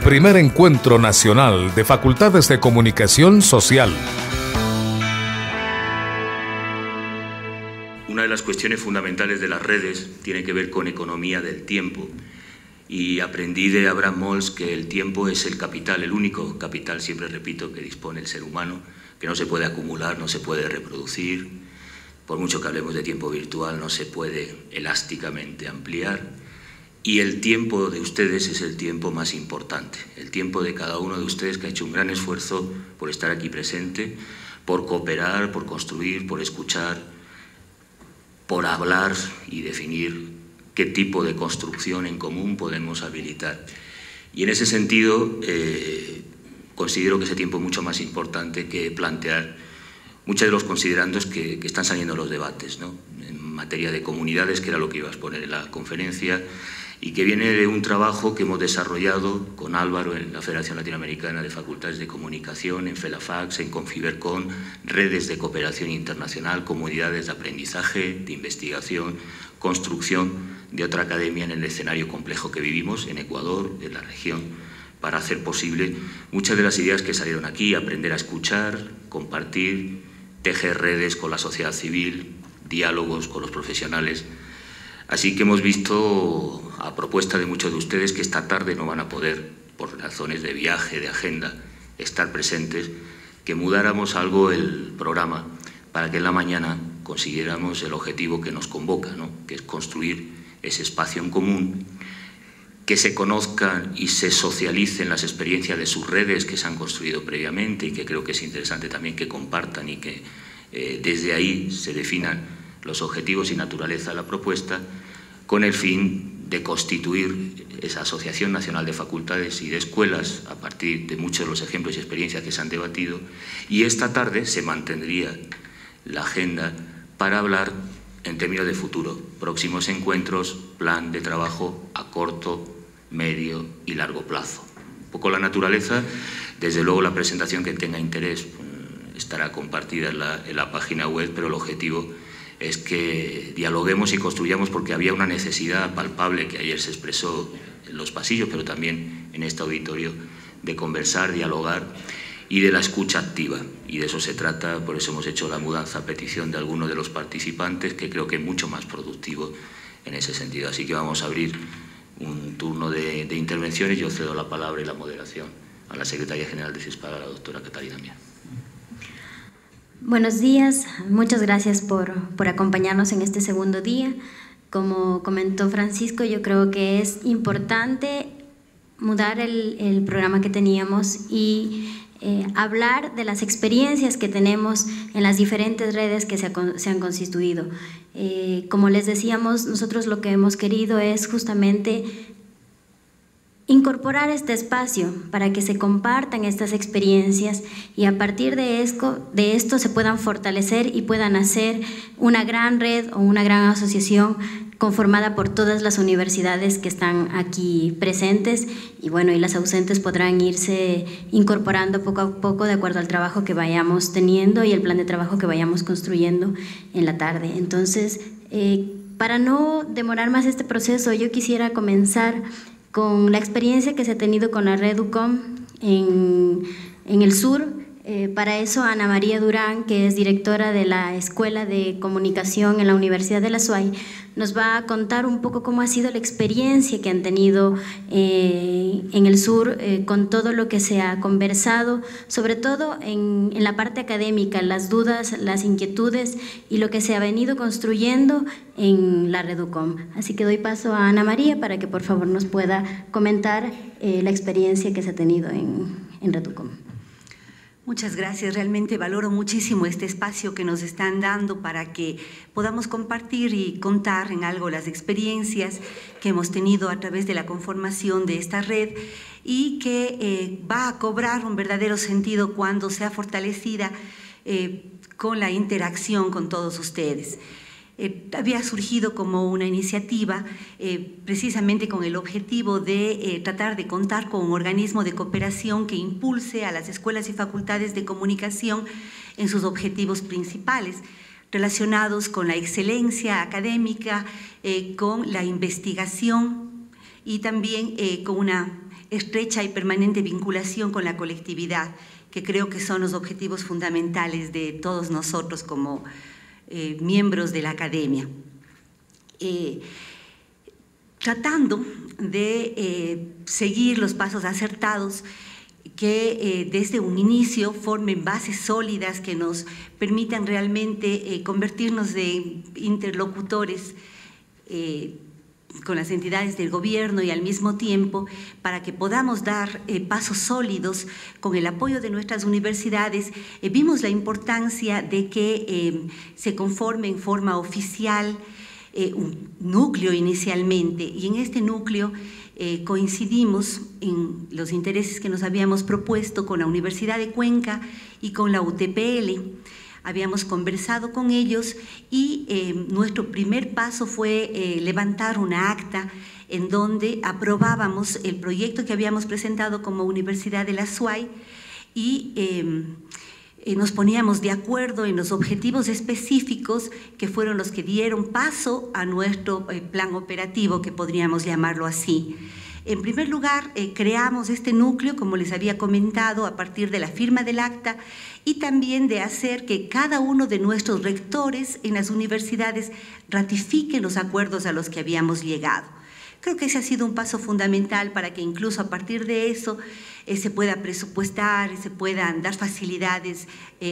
primer encuentro nacional de facultades de comunicación social. Una de las cuestiones fundamentales de las redes tiene que ver con economía del tiempo. Y aprendí de Abraham Mols que el tiempo es el capital, el único capital, siempre repito, que dispone el ser humano, que no se puede acumular, no se puede reproducir. Por mucho que hablemos de tiempo virtual, no se puede elásticamente ampliar. Y el tiempo de ustedes es el tiempo más importante, el tiempo de cada uno de ustedes que ha hecho un gran esfuerzo por estar aquí presente, por cooperar, por construir, por escuchar, por hablar y definir qué tipo de construcción en común podemos habilitar. Y en ese sentido, considero que ese tiempo es mucho más importante que plantear muchos de los considerandos que están saliendo en los debates, ¿no? En materia de comunidades, que era lo que iba a exponer en la conferencia, y que viene de un trabajo que hemos desarrollado con Álvaro en la Federación Latinoamericana de Facultades de Comunicación, en FELAFAX, en Confibercon, redes de cooperación internacional, comunidades de aprendizaje, de investigación, construcción de otra academia en el escenario complejo que vivimos en Ecuador, en la región, para hacer posible muchas de las ideas que salieron aquí, aprender a escuchar, compartir, tejer redes con la sociedad civil, diálogos con los profesionales. Así que hemos visto, a propuesta de muchos de ustedes, que esta tarde no van a poder, por razones de viaje, de agenda, estar presentes, que mudáramos algo el programa para que en la mañana consiguiéramos el objetivo que nos convoca, ¿no? Que es construir ese espacio en común, que se conozcan y se socialicen las experiencias de sus redes que se han construido previamente y que creo que es interesante también que compartan y que desde ahí se definan los objetivos y naturaleza de la propuesta, con el fin de constituir esa Asociación Nacional de Facultades y de Escuelas a partir de muchos de los ejemplos y experiencias que se han debatido. Y esta tarde se mantendría la agenda para hablar en términos de futuro, próximos encuentros, plan de trabajo a corto, medio y largo plazo. Un poco la naturaleza, desde luego la presentación que tenga interés estará compartida en la página web, pero el objetivo es que dialoguemos y construyamos, porque había una necesidad palpable que ayer se expresó en los pasillos, pero también en este auditorio, de conversar, dialogar y de la escucha activa. Y de eso se trata, por eso hemos hecho la mudanza a petición de algunos de los participantes, que creo que es mucho más productivo en ese sentido. Así que vamos a abrir un turno de intervenciones. Yo cedo la palabra y la moderación a la Secretaria General de CISPAG, a la doctora Catalina Mier. Buenos días, muchas gracias por acompañarnos en este segundo día. Como comentó Francisco, yo creo que es importante mudar el programa que teníamos y hablar de las experiencias que tenemos en las diferentes redes que se han constituido. Como les decíamos, nosotros lo que hemos querido es justamente incorporar este espacio para que se compartan estas experiencias y a partir de esto se puedan fortalecer y puedan hacer una gran red o una gran asociación conformada por todas las universidades que están aquí presentes y bueno, y las ausentes podrán irse incorporando poco a poco de acuerdo al trabajo que vayamos teniendo y el plan de trabajo que vayamos construyendo en la tarde. Entonces, para no demorar más este proceso, yo quisiera comenzar con la experiencia que se ha tenido con la red UCOM en el sur. Para eso, Ana María Durán, que es directora de la Escuela de Comunicación en la Universidad de la SUAY, nos va a contar un poco cómo ha sido la experiencia que han tenido en el sur con todo lo que se ha conversado, sobre todo en la parte académica, las dudas, las inquietudes y lo que se ha venido construyendo en la red UCOM. Así que doy paso a Ana María para que por favor nos pueda comentar la experiencia que se ha tenido en red UCOM. Muchas gracias, realmente valoro muchísimo este espacio que nos están dando para que podamos compartir y contar en algo las experiencias que hemos tenido a través de la conformación de esta red y que va a cobrar un verdadero sentido cuando sea fortalecida con la interacción con todos ustedes. Había surgido como una iniciativa precisamente con el objetivo de tratar de contar con un organismo de cooperación que impulse a las escuelas y facultades de comunicación en sus objetivos principales relacionados con la excelencia académica, con la investigación y también con una estrecha y permanente vinculación con la colectividad, que creo que son los objetivos fundamentales de todos nosotros como miembros de la academia. Tratando de seguir los pasos acertados que desde un inicio formen bases sólidas que nos permitan realmente convertirnos de interlocutores con las entidades del gobierno y al mismo tiempo para que podamos dar pasos sólidos con el apoyo de nuestras universidades. Vimos la importancia de que se conforme en forma oficial un núcleo inicialmente, y en este núcleo coincidimos en los intereses que nos habíamos propuesto con la Universidad de Cuenca y con la UTPL. Habíamos conversado con ellos y nuestro primer paso fue levantar una acta en donde aprobábamos el proyecto que habíamos presentado como Universidad de la SUAY y nos poníamos de acuerdo en los objetivos específicos que fueron los que dieron paso a nuestro plan operativo, que podríamos llamarlo así. En primer lugar, creamos este núcleo, como les había comentado, a partir de la firma del acta y también de hacer que cada uno de nuestros rectores en las universidades ratifiquen los acuerdos a los que habíamos llegado. Creo que ese ha sido un paso fundamental para que incluso a partir de eso se pueda presupuestar y se puedan dar facilidades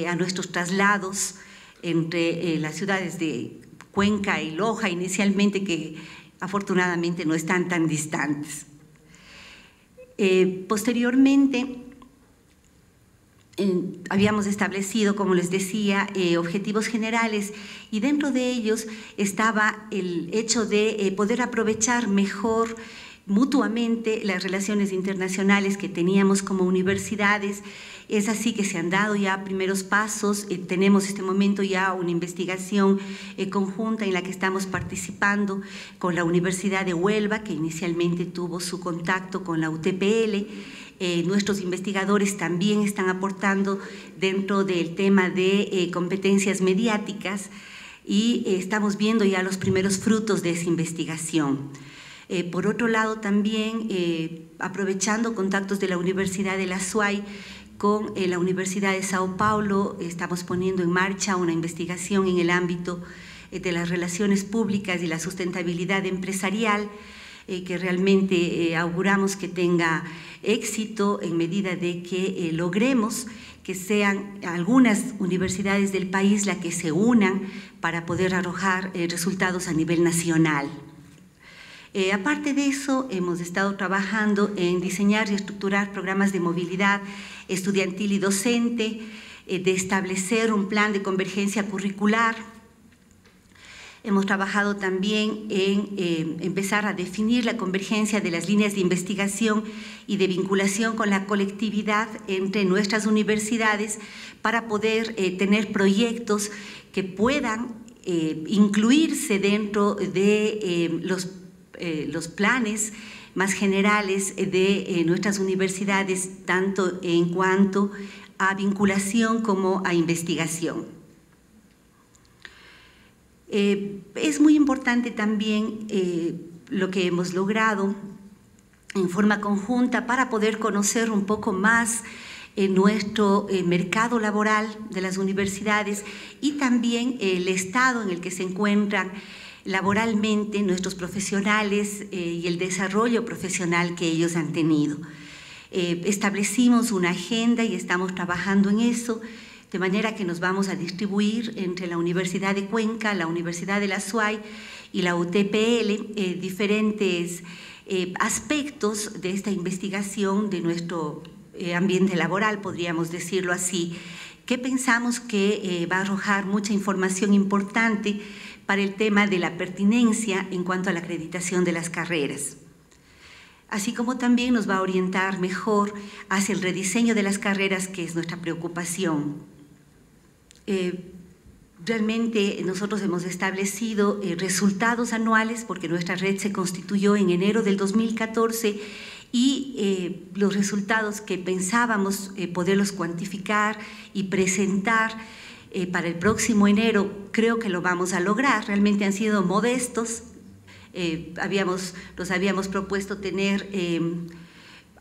a nuestros traslados entre las ciudades de Cuenca y Loja inicialmente, que afortunadamente no están tan distantes. Posteriormente, habíamos establecido, como les decía, objetivos generales, y dentro de ellos estaba el hecho de poder aprovechar mejor mutuamente las relaciones internacionales que teníamos como universidades. Es así que se han dado ya primeros pasos. Tenemos en este momento ya una investigación conjunta en la que estamos participando con la Universidad de Huelva, que inicialmente tuvo su contacto con la UTPL. Nuestros investigadores también están aportando dentro del tema de competencias mediáticas y estamos viendo ya los primeros frutos de esa investigación. Por otro lado, también aprovechando contactos de la Universidad de la SUAY con la Universidad de Sao Paulo, estamos poniendo en marcha una investigación en el ámbito de las relaciones públicas y la sustentabilidad empresarial, que realmente auguramos que tenga éxito en medida de que logremos que sean algunas universidades del país las que se unan para poder arrojar resultados a nivel nacional. Aparte de eso, hemos estado trabajando en diseñar y estructurar programas de movilidad estudiantil y docente, de establecer un plan de convergencia curricular. Hemos trabajado también en empezar a definir la convergencia de las líneas de investigación y de vinculación con la colectividad entre nuestras universidades para poder tener proyectos que puedan incluirse dentro de los planes más generales de nuestras universidades, tanto en cuanto a vinculación como a investigación. Es muy importante también lo que hemos logrado en forma conjunta para poder conocer un poco más nuestro mercado laboral de las universidades y también el estado en el que se encuentran laboralmente nuestros profesionales y el desarrollo profesional que ellos han tenido. Establecimos una agenda y estamos trabajando en eso, de manera que nos vamos a distribuir entre la Universidad de Cuenca, la Universidad de la SUAY y la UTPL diferentes aspectos de esta investigación de nuestro ambiente laboral, podríamos decirlo así, que pensamos que va a arrojar mucha información importante para el tema de la pertinencia en cuanto a la acreditación de las carreras. Así como también nos va a orientar mejor hacia el rediseño de las carreras, que es nuestra preocupación. Realmente nosotros hemos establecido resultados anuales porque nuestra red se constituyó en enero del 2014 y los resultados que pensábamos poderlos cuantificar y presentar para el próximo enero creo que lo vamos a lograr. Realmente han sido modestos. Nos habíamos propuesto tener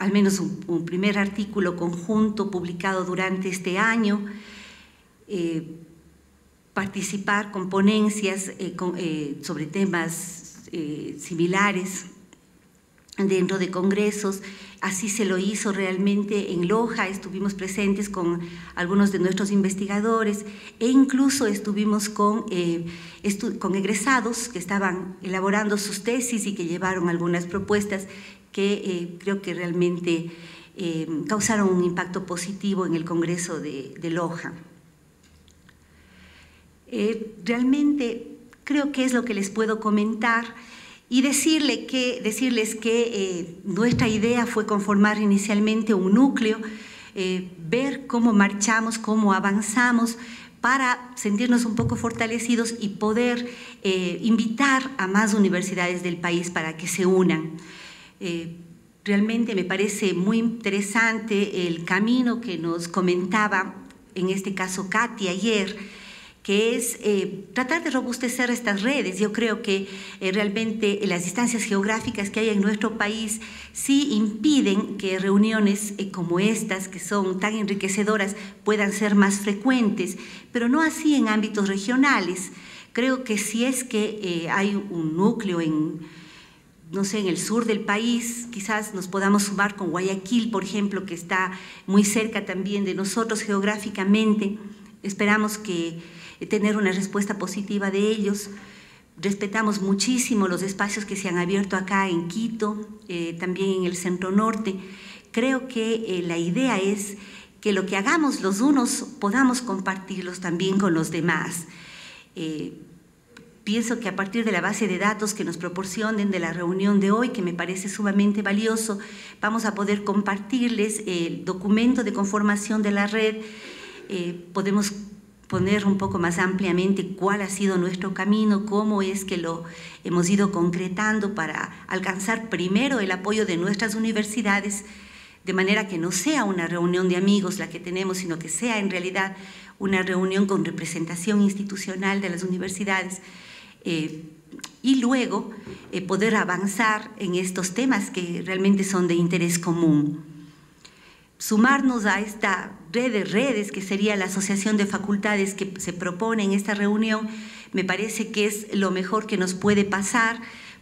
al menos un primer artículo conjunto publicado durante este año, participar con ponencias sobre temas similares dentro de congresos. Así se lo hizo realmente en Loja, estuvimos presentes con algunos de nuestros investigadores e incluso estuvimos con egresados que estaban elaborando sus tesis y que llevaron algunas propuestas que creo que realmente causaron un impacto positivo en el Congreso de Loja. Realmente creo que es lo que les puedo comentar. Y decirles que nuestra idea fue conformar inicialmente un núcleo, ver cómo marchamos, cómo avanzamos, para sentirnos un poco fortalecidos y poder invitar a más universidades del país para que se unan. Realmente me parece muy interesante el camino que nos comentaba, en este caso Katy ayer, que es tratar de robustecer estas redes. Yo creo que realmente las distancias geográficas que hay en nuestro país sí impiden que reuniones como estas, que son tan enriquecedoras, puedan ser más frecuentes, pero no así en ámbitos regionales. Creo que si es que hay un núcleo no sé, en el sur del país, quizás nos podamos sumar con Guayaquil, por ejemplo, que está muy cerca también de nosotros geográficamente. Esperamos tener una respuesta positiva de ellos. Respetamos muchísimo los espacios que se han abierto acá en Quito, también en el centro norte. Creo que la idea es que lo que hagamos los unos podamos compartirlos también con los demás. Pienso que a partir de la base de datos que nos proporcionen de la reunión de hoy, que me parece sumamente valioso, vamos a poder compartirles el documento de conformación de la red. Podemos poner un poco más ampliamente cuál ha sido nuestro camino, cómo es que lo hemos ido concretando para alcanzar primero el apoyo de nuestras universidades, de manera que no sea una reunión de amigos la que tenemos, sino que sea en realidad una reunión con representación institucional de las universidades, y luego poder avanzar en estos temas que realmente son de interés común. Sumarnos a esta red de redes, que sería la asociación de facultades que se propone en esta reunión, me parece que es lo mejor que nos puede pasar,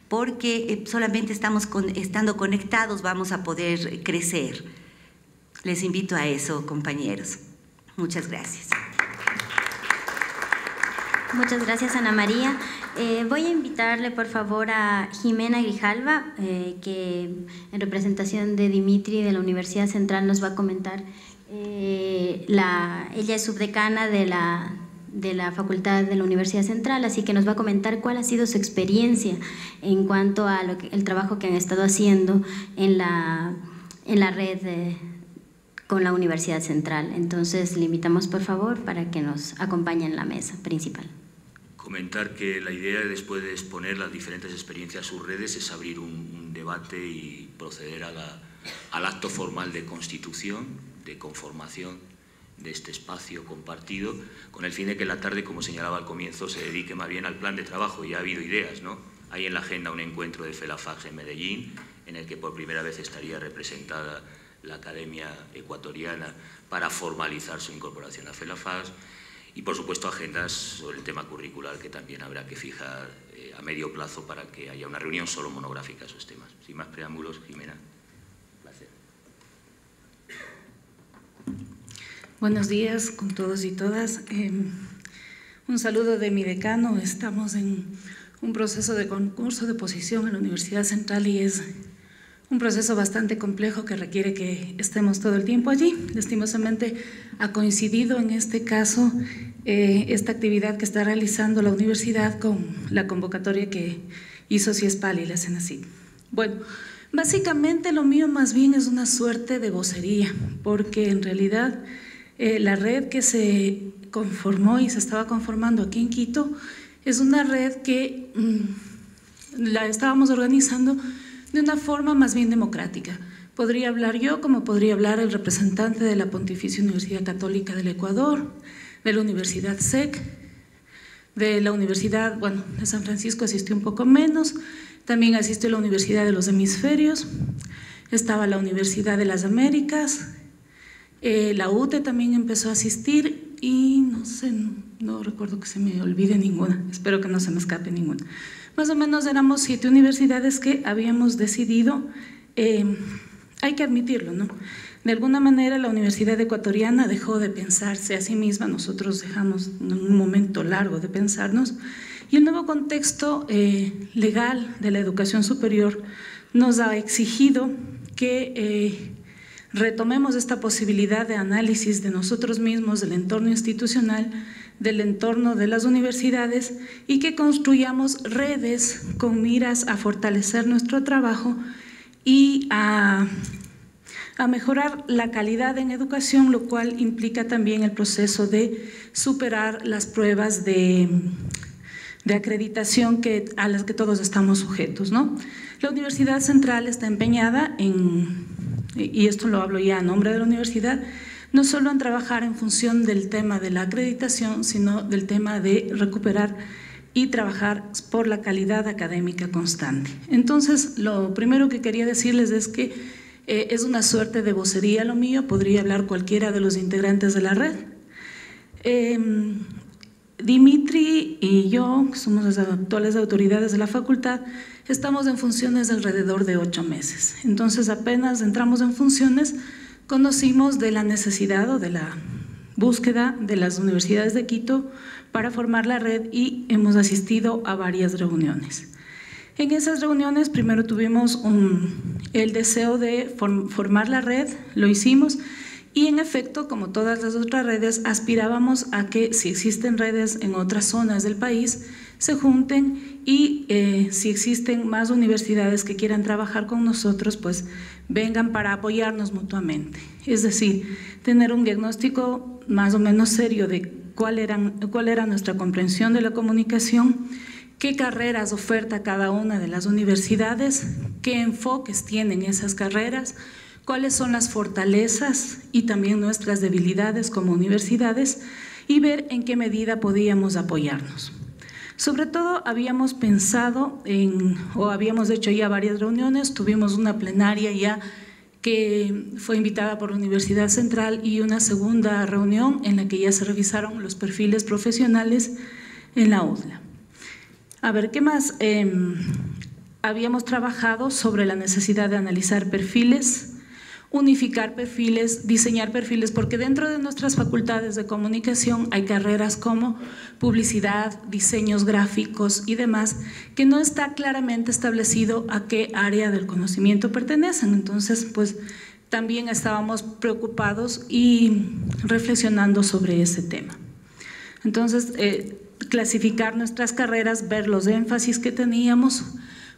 porque solamente estando conectados vamos a poder crecer. Les invito a eso, compañeros. Muchas gracias. Muchas gracias, Ana María. Voy a invitarle, por favor, a Jimena Grijalva, que en representación de Dimitri de la Universidad Central nos va a comentar. Ella es subdecana de la Facultad de la Universidad Central, así que nos va a comentar cuál ha sido su experiencia en cuanto a el trabajo que han estado haciendo en la red con la Universidad Central. Entonces, le invitamos, por favor, para que nos acompañe en la mesa principal. Comentar que la idea, después de exponer las diferentes experiencias sus redes, es abrir un debate y proceder al acto formal de constitución, de conformación de este espacio compartido, con el fin de que la tarde, como señalaba al comienzo, se dedique más bien al plan de trabajo. Ya ha habido ideas, ¿no? Hay en la agenda un encuentro de FELAFAGS en Medellín, en el que por primera vez estaría representada la Academia Ecuatoriana para formalizar su incorporación a FELAFAGS. Y, por supuesto, agendas sobre el tema curricular que también habrá que fijar a medio plazo para que haya una reunión solo monográfica a esos temas. Sin más preámbulos, Jimena. Placer. Buenos días con todos y todas. Un saludo de mi decano. Estamos en un proceso de concurso de oposición en la Universidad Central y es un proceso bastante complejo que requiere que estemos todo el tiempo allí. Lastimosamente ha coincidido en este caso esta actividad que está realizando la universidad con la convocatoria que hizo CIESPAL y la CENACYT. Bueno, básicamente lo mío más bien es una suerte de vocería, porque en realidad la red que se conformó y se estaba conformando aquí en Quito es una red que la estábamos organizando de una forma más bien democrática. Podría hablar yo, como podría hablar el representante de la Pontificia Universidad Católica del Ecuador, de la Universidad SEC, de la Universidad, bueno, de San Francisco asistió un poco menos, también asistió a la Universidad de los Hemisferios, estaba la Universidad de las Américas, la UTE también empezó a asistir y no sé, no recuerdo que se me olvide ninguna, espero que no se me escape ninguna. Más o menos éramos 7 universidades que habíamos decidido, hay que admitirlo, ¿no? De alguna manera la Universidad Ecuatoriana dejó de pensarse a sí misma, nosotros dejamos un momento largo de pensarnos, y el nuevo contexto legal de la educación superior nos ha exigido que retomemos esta posibilidad de análisis de nosotros mismos, del entorno institucional, del entorno de las universidades, y que construyamos redes con miras a fortalecer nuestro trabajo y a mejorar la calidad en educación, lo cual implica también el proceso de superar las pruebas de acreditación a las que todos estamos sujetos, ¿no? La Universidad Central está empeñada en, y esto lo hablo ya a nombre de la universidad, no solo en trabajar en función del tema de la acreditación, sino del tema de recuperar y trabajar por la calidad académica constante. Entonces, lo primero que quería decirles es que es una suerte de vocería lo mío, podría hablar cualquiera de los integrantes de la red. Dimitri y yo, que somos las actuales autoridades de la facultad, estamos en funciones de alrededor de 8 meses. Entonces, apenas entramos en funciones, conocimos de la necesidad o de la búsqueda de las universidades de Quito para formar la red y hemos asistido a varias reuniones. En esas reuniones primero tuvimos el deseo de formar la red, lo hicimos y en efecto, como todas las otras redes, aspirábamos a que si existen redes en otras zonas del país, se junten y si existen más universidades que quieran trabajar con nosotros, pues vengan para apoyarnos mutuamente. Es decir, tener un diagnóstico más o menos serio de cuál era nuestra comprensión de la comunicación, qué carreras oferta cada una de las universidades, qué enfoques tienen esas carreras, cuáles son las fortalezas y también nuestras debilidades como universidades y ver en qué medida podíamos apoyarnos. Sobre todo habíamos pensado o habíamos hecho ya varias reuniones, tuvimos una plenaria ya que fue invitada por la Universidad Central y una segunda reunión en la que ya se revisaron los perfiles profesionales en la UDLA. A ver, ¿qué más? Habíamos trabajado sobre la necesidad de analizar perfiles, unificar perfiles, diseñar perfiles, porque dentro de nuestras facultades de comunicación hay carreras como publicidad, diseños gráficos y demás, que no está claramente establecido a qué área del conocimiento pertenecen. Entonces, pues también estábamos preocupados y reflexionando sobre ese tema. Entonces, clasificar nuestras carreras, ver los énfasis que teníamos,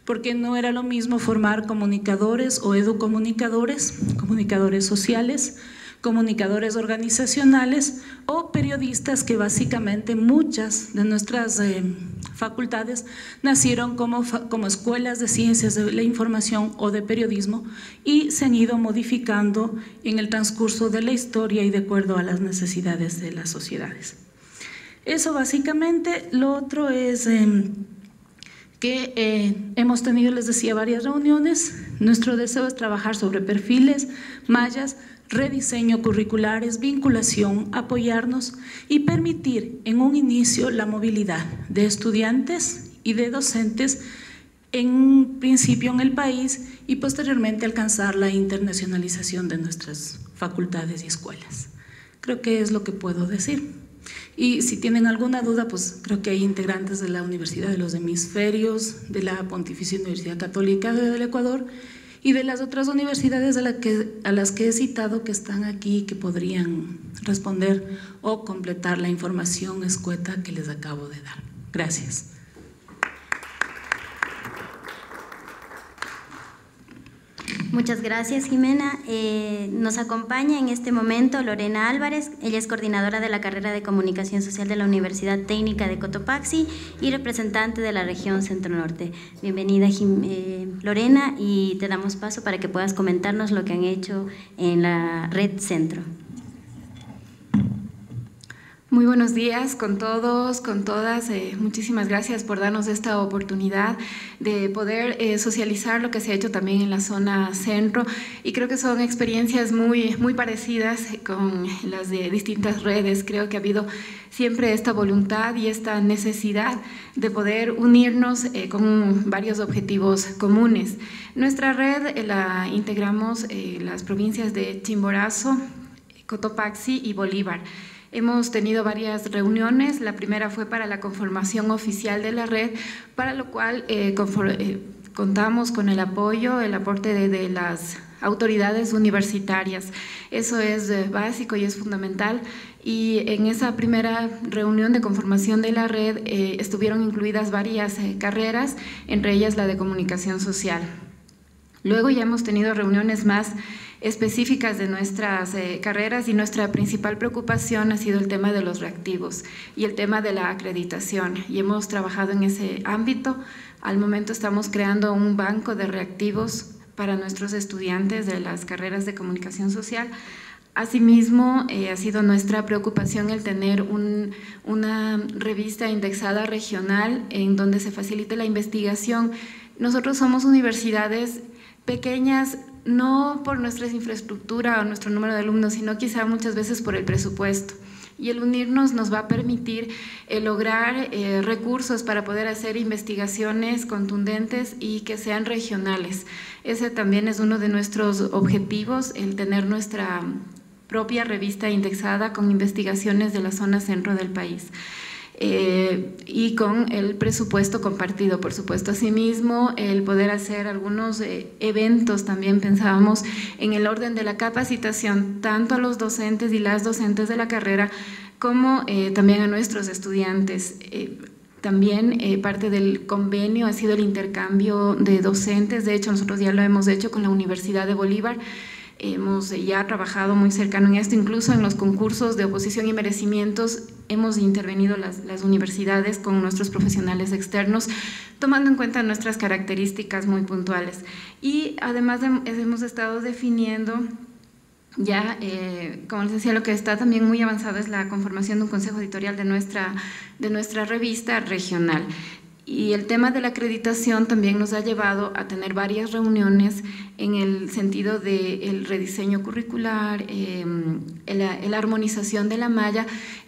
porque no era lo mismo formar comunicadores o educomunicadores, comunicadores sociales, comunicadores organizacionales o periodistas, que básicamente muchas de nuestras facultades nacieron como escuelas de ciencias de la información o de periodismo y se han ido modificando en el transcurso de la historia y de acuerdo a las necesidades de las sociedades. Eso básicamente. Lo otro es que hemos tenido, les decía, varias reuniones. Nuestro deseo es trabajar sobre perfiles, mallas, rediseño curriculares, vinculación, apoyarnos y permitir en un inicio la movilidad de estudiantes y de docentes en un principio en el país y posteriormente alcanzar la internacionalización de nuestras facultades y escuelas. Creo que es lo que puedo decir. Y si tienen alguna duda, pues creo que hay integrantes de la Universidad de los Hemisferios, de la Pontificia Universidad Católica del Ecuador y de las otras universidades a las que he citado que están aquí, que podrían responder o completar la información escueta que les acabo de dar. Gracias. Muchas gracias, Jimena. Nos acompaña en este momento Lorena Álvarez. Ella es coordinadora de la carrera de Comunicación Social de la Universidad Técnica de Cotopaxi y representante de la región Centro-Norte. Bienvenida, Lorena, y te damos paso para que puedas comentarnos lo que han hecho en la Red Centro. Muy buenos días con todos, con todas. Muchísimas gracias por darnos esta oportunidad de poder socializar lo que se ha hecho también en la zona centro, y creo que son experiencias muy parecidas con las de distintas redes. Creo que ha habido siempre esta voluntad y esta necesidad de poder unirnos con varios objetivos comunes. Nuestra red la integramos las provincias de Chimborazo, Cotopaxi y Bolívar. Hemos tenido varias reuniones. La primera fue para la conformación oficial de la red, para lo cual contamos con el apoyo, el aporte de las autoridades universitarias. Eso es básico y es fundamental. Y en esa primera reunión de conformación de la red estuvieron incluidas varias carreras, entre ellas la de comunicación social. Luego ya hemos tenido reuniones más específicas de nuestras carreras, y nuestra principal preocupación ha sido el tema de los reactivos y el tema de la acreditación, y hemos trabajado en ese ámbito. Al momento estamos creando un banco de reactivos para nuestros estudiantes de las carreras de comunicación social. Asimismo, ha sido nuestra preocupación el tener una revista indexada regional en donde se facilite la investigación. Nosotros somos universidades pequeñas, no por nuestra infraestructura o nuestro número de alumnos, sino quizá muchas veces por el presupuesto. Y el unirnos nos va a permitir lograr recursos para poder hacer investigaciones contundentes y que sean regionales. Ese también es uno de nuestros objetivos, el tener nuestra propia revista indexada con investigaciones de la zona centro del país. Y con el presupuesto compartido, por supuesto. Asimismo, el poder hacer algunos eventos, también pensábamos en el orden de la capacitación, tanto a los docentes y las docentes de la carrera, como también a nuestros estudiantes. También parte del convenio ha sido el intercambio de docentes. De hecho, nosotros ya lo hemos hecho con la Universidad de Bolívar. Hemos ya trabajado muy cercano en esto, incluso en los concursos de oposición y merecimientos hemos intervenido las universidades con nuestros profesionales externos, tomando en cuenta nuestras características muy puntuales. Y además hemos estado definiendo ya, como les decía, lo que está también muy avanzado es la conformación de un consejo editorial de nuestra revista regional. Y el tema de la acreditación también nos ha llevado a tener varias reuniones en el sentido del rediseño curricular, la armonización de la malla,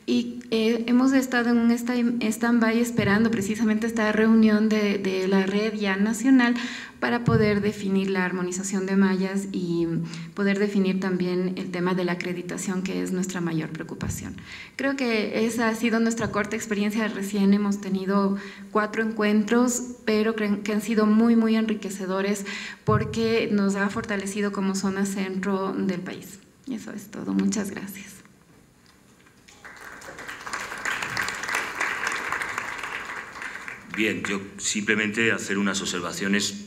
y hemos estado en un stand-by esperando precisamente esta reunión de la red ya nacional para poder definir la armonización de mallas y poder definir también el tema de la acreditación, que es nuestra mayor preocupación. Creo que esa ha sido nuestra corta experiencia. Recién hemos tenido 4 encuentros, pero creo que han sido muy enriquecedores porque nos ha fortalecido como zona centro del país. Y eso es todo. Muchas gracias. Bien, yo simplemente hacer unas observaciones.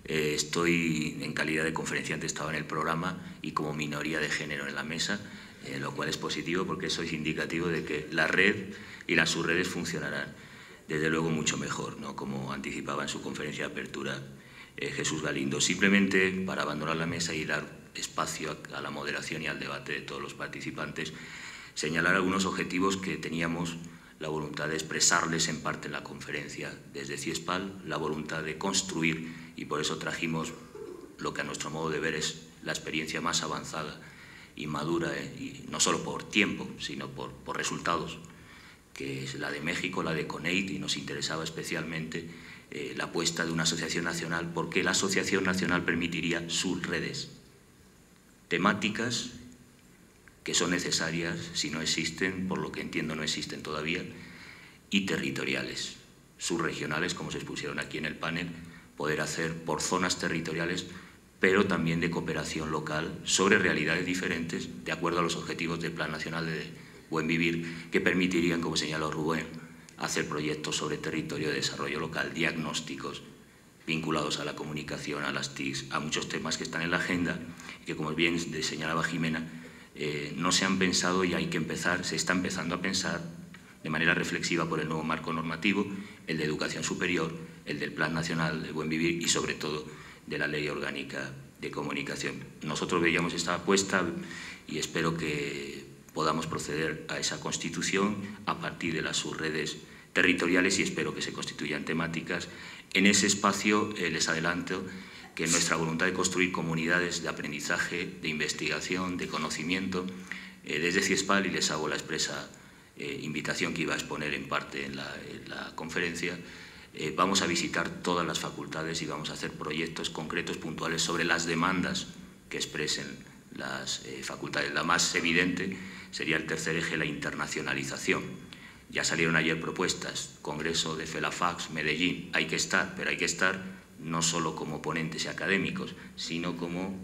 Estoy en calidad de conferenciante, estaba en el programa y como minoría de género en la mesa, lo cual es positivo porque eso es indicativo de que la red y las subredes funcionarán desde luego mucho mejor, ¿no? Como anticipaba en su conferencia de apertura Jesús Galindo. Simplemente para abandonar la mesa y dar espacio a la moderación y al debate de todos los participantes, señalar algunos objetivos que teníamos la voluntad de expresarles en parte en la conferencia desde CIESPAL, la voluntad de construir, y por eso trajimos lo que a nuestro modo de ver es la experiencia más avanzada y madura, y no solo por tiempo, sino por resultados, que es la de México, la de CONEIT, y nos interesaba especialmente la apuesta de una asociación nacional, porque la asociación nacional permitiría subredes temáticas que son necesarias, si no existen, por lo que entiendo no existen todavía, y territoriales, subregionales, como se expusieron aquí en el panel, poder hacer por zonas territoriales, pero también de cooperación local sobre realidades diferentes, de acuerdo a los objetivos del Plan Nacional de Buen Vivir, que permitirían, como señaló Rubén, hacer proyectos sobre territorio de desarrollo local, diagnósticos vinculados a la comunicación, a las TICs, a muchos temas que están en la agenda, y que, como bien señalaba Jimena, no se han pensado y hay que empezar, se está empezando a pensar de manera reflexiva por el nuevo marco normativo, el de educación superior, el del Plan Nacional de Buen Vivir y sobre todo de la Ley Orgánica de Comunicación. Nosotros veíamos esta apuesta y espero que podamos proceder a esa constitución a partir de las subredes territoriales y espero que se constituyan temáticas. En ese espacio les adelanto que nuestra voluntad de construir comunidades de aprendizaje, de investigación, de conocimiento, desde CIESPAL, y les hago la expresa invitación que iba a exponer en parte en la conferencia, vamos a visitar todas las facultades y vamos a hacer proyectos concretos, puntuales, sobre las demandas que expresen las facultades. La más evidente sería el tercer eje, la internacionalización. Ya salieron ayer propuestas, Congreso de FELAFACS, Medellín, hay que estar, pero hay que estar no solo como ponentes y académicos, sino como